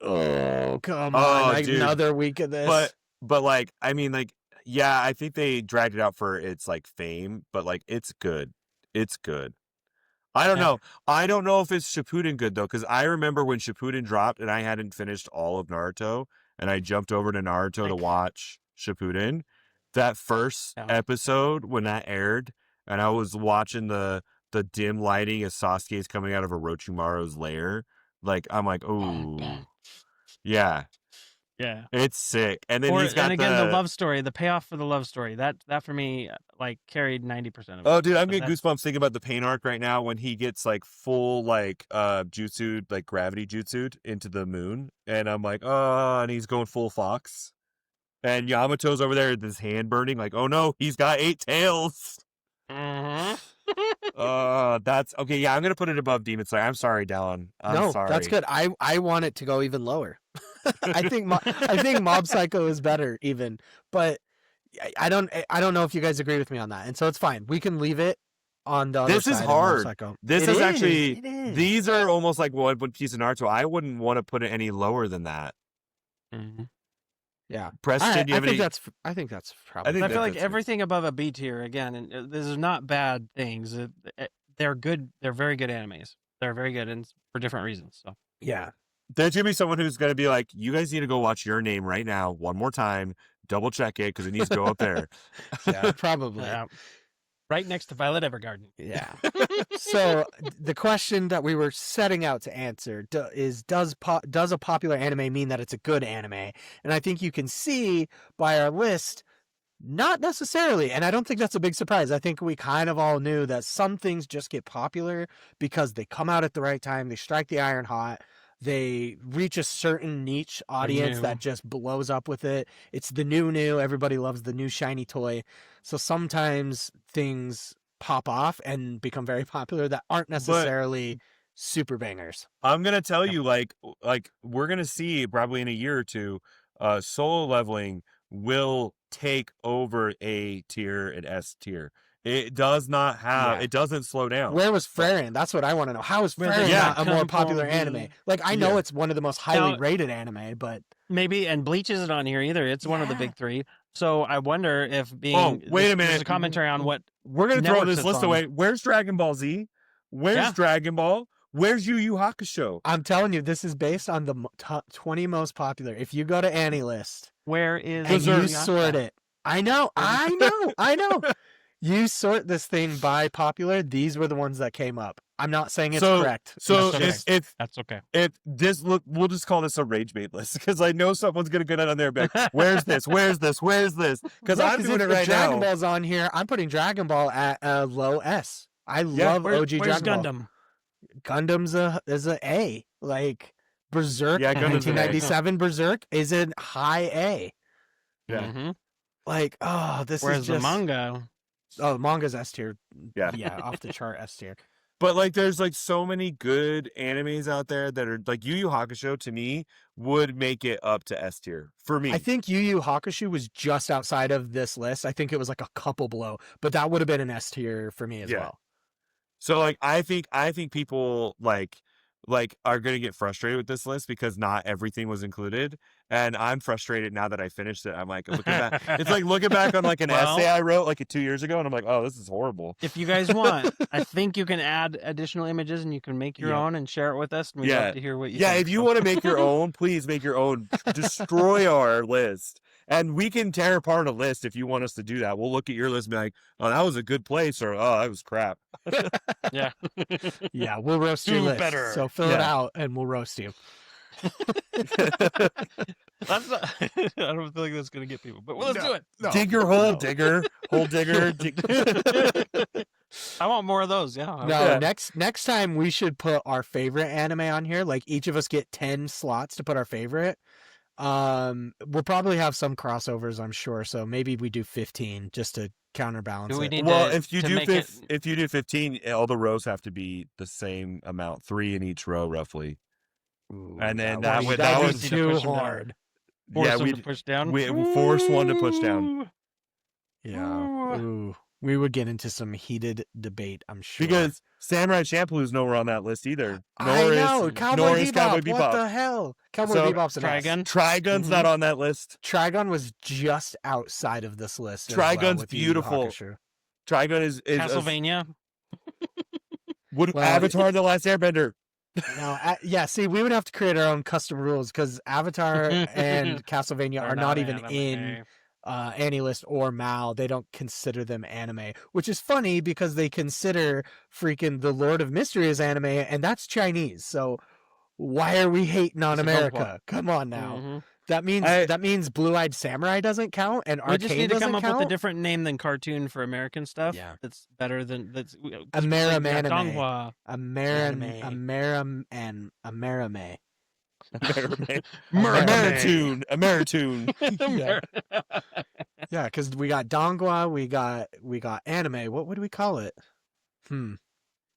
oh come on, another week of this. But like, I mean, like, yeah, I think they dragged it out for its like fame, but like, it's good. It's good. I don't know. I don't know if it's Shippuden good though, because I remember when Shippuden dropped and I hadn't finished all of Naruto, and I jumped over to Naruto to watch Shippuden. That first episode when that aired, and I was watching the dim lighting as Sasuke's coming out of Orochimaru's lair. Like I'm like, oh, yeah. Yeah, it's sick. And then the love story, the payoff for the love story. That for me like carried 90% of it. Oh, dude, I'm getting goosebumps thinking about the pain arc right now when he gets like full like jutsu, like gravity jutsu into the moon, and I'm like, oh, and he's going full fox, and Yamato's over there with his hand burning, like, oh no, he's got 8 tails. That's okay. Yeah, I'm gonna put it above Demon Slayer. I'm sorry, Dallin. I'm sorry. That's good. I want it to go even lower. I think Mob Psycho is better even, but I don't know if you guys agree with me on that, and so it's fine. We can leave it on the other This side is hard. This is actually these are almost like One Piece and Naruto. I wouldn't want to put it any lower than that. Mm-hmm. Yeah, Preston, do you have any? I think that's probably. I feel like everything above a B tier again, and this is not bad things. They're good. They're very good animes. They're very good, and for different reasons. So yeah, there's gonna be someone who's gonna be like, "You guys need to go watch Your Name right now, one more time, double check it because it needs to go up there." Yeah, probably. Right next to Violet Evergarden. Yeah. So the question that we were setting out to answer is, does a popular anime mean that it's a good anime? And I think you can see by our list, not necessarily. And I don't think that's a big surprise. I think we kind of all knew that some things just get popular because they come out at the right time. They strike the iron hot. They reach a certain niche audience that just blows up with it. It's the new. Everybody loves the new shiny toy. So sometimes things pop off and become very popular that aren't necessarily super bangers. I'm gonna tell you, like we're gonna see probably in a year or two, solo leveling will take over A tier and S tier. It does not have. It doesn't slow down. Where was Freyrin? That's what I want to know. How is Freyrin not a more popular anime? Like, I know it's one of the most highly rated anime, but maybe, and Bleach isn't on here either. It's one of the big three. So I wonder if being. Oh, wait a minute. There's a commentary on what we're gonna throw this list on. away. Where's Dragon Ball Z? Where's Dragon Ball? Where's Yu Yu Hakusho? I'm telling you, this is based on the top 20 most popular. If you go to anilist, where is and you sort it? I know. You sort this thing by popular. These were the ones that came up. I'm not saying it's correct. So if that's okay. If this we'll just call this a rage bait list because I know someone's gonna get on there. Back. Where's this? Where's this? Where's this? Because I'm doing it right now. Dragon Ball's on here. I'm putting Dragon Ball at a low S. I love OG Dragon Gundam? Ball. Gundam's is a A. Like Berserk, 1997 Berserk is a high A. Yeah. Mm-hmm. Like, oh, this Whereas is just... the manga. Oh, the manga's S tier. Yeah. Yeah, off the chart S tier. But like, there's like so many good animes out there that are like Yu Yu Hakusho. To me, would make it up to S tier for me. I think Yu Yu Hakusho was just outside of this list. I think it was like a couple below, but that would have been an S tier for me as well. So like, I think people like are going to get frustrated with this list because not everything was included. And I'm frustrated now that I finished it. I'm like, looking back. It's like looking back on like an essay I wrote like 2 years ago. And I'm like, oh, this is horrible. If you guys want, I think you can add additional images and you can make your own and share it with us. And we'd love to hear what you think. If you want to make your own, please make your own. Destroy our list. And we can tear apart a list if you want us to do that. We'll look at your list and be like, oh, that was a good place, or oh, that was crap. Yeah. Yeah, we'll roast your list. Better. So fill it out and we'll roast you. That's not, I don't feel like that's going to get people, but let's do it. No. Dig your hole, digger. Hole digger. I want more of those. Yeah. No, next time we should put our favorite anime on here. Like each of us get 10 slots to put our favorite. We'll probably have some crossovers, I'm sure. So maybe we do 15 just to counterbalance it. If you do 15, all the rows have to be the same amount, 3 in each row, roughly. Ooh, and then that was too hard. We push down. We force one to push down. Yeah. Ooh. We would get into some heated debate, I'm sure. Because Samurai Champloo is nowhere on that list either. I know. Cowboy Bebop. What the hell? Cowboy Bebop's an Trigun. Trigun's not on that list. Trigun was just outside of this list. Trigun's beautiful. Trigun is Castlevania. Avatar: The Last Airbender. No, see, we would have to create our own custom rules because Avatar and Castlevania are not even in AniList or Mal. They don't consider them anime, which is funny because they consider freaking The Lord of Mystery as anime, and that's Chinese. So why are we hating on America? Come on now. Mm-hmm. That means Blue-Eyed Samurai doesn't count, and Arcade doesn't count. We just need to come up with a different name than cartoon for American stuff. Yeah, that's better than that's. Amerimanime. Ameritoon. Yeah, because we got Donghua, we got anime. What would we call it?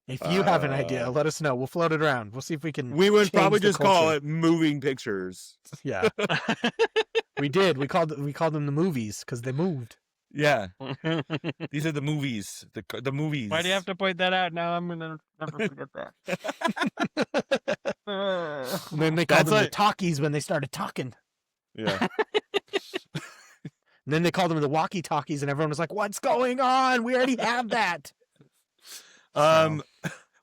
If you have an idea, let us know. We'll float it around. We'll see if we can. We would probably just call it moving pictures. Yeah, we did. We called them the movies because they moved. Yeah, these are the movies. The movies. Why do you have to point that out? Now I'm gonna never forget that. And then they called them the talkies when they started talking. Yeah. And then they called them the walkie-talkies, and everyone was like, "What's going on? We already have that."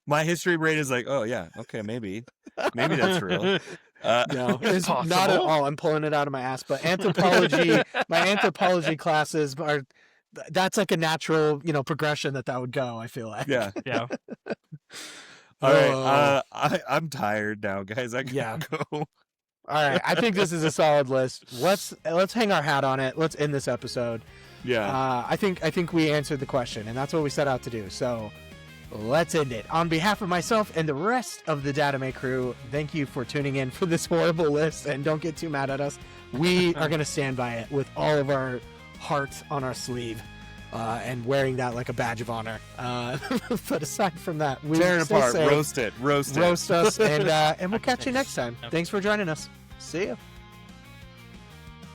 My history brain is like, oh yeah, okay, maybe that's real. No, it's not at all. I'm pulling it out of my ass. But anthropology, my anthropology classes that's like a natural, progression that would go. I feel like. Yeah. All right. I'm tired now, guys. I gotta go. All right. I think this is a solid list. Let's hang our hat on it. Let's end this episode. Yeah. I think we answered the question, and that's what we set out to do. So. Let's end it. On behalf of myself and the rest of the Dad-ime crew, thank you for tuning in for this horrible list, and don't get too mad at us. We are going to stand by it with all of our hearts on our sleeve. and wearing that like a badge of honor. But aside from that, we Tear it stay apart, safe, roast it. roast us, and we'll catch you next time. Thanks for joining us. See ya.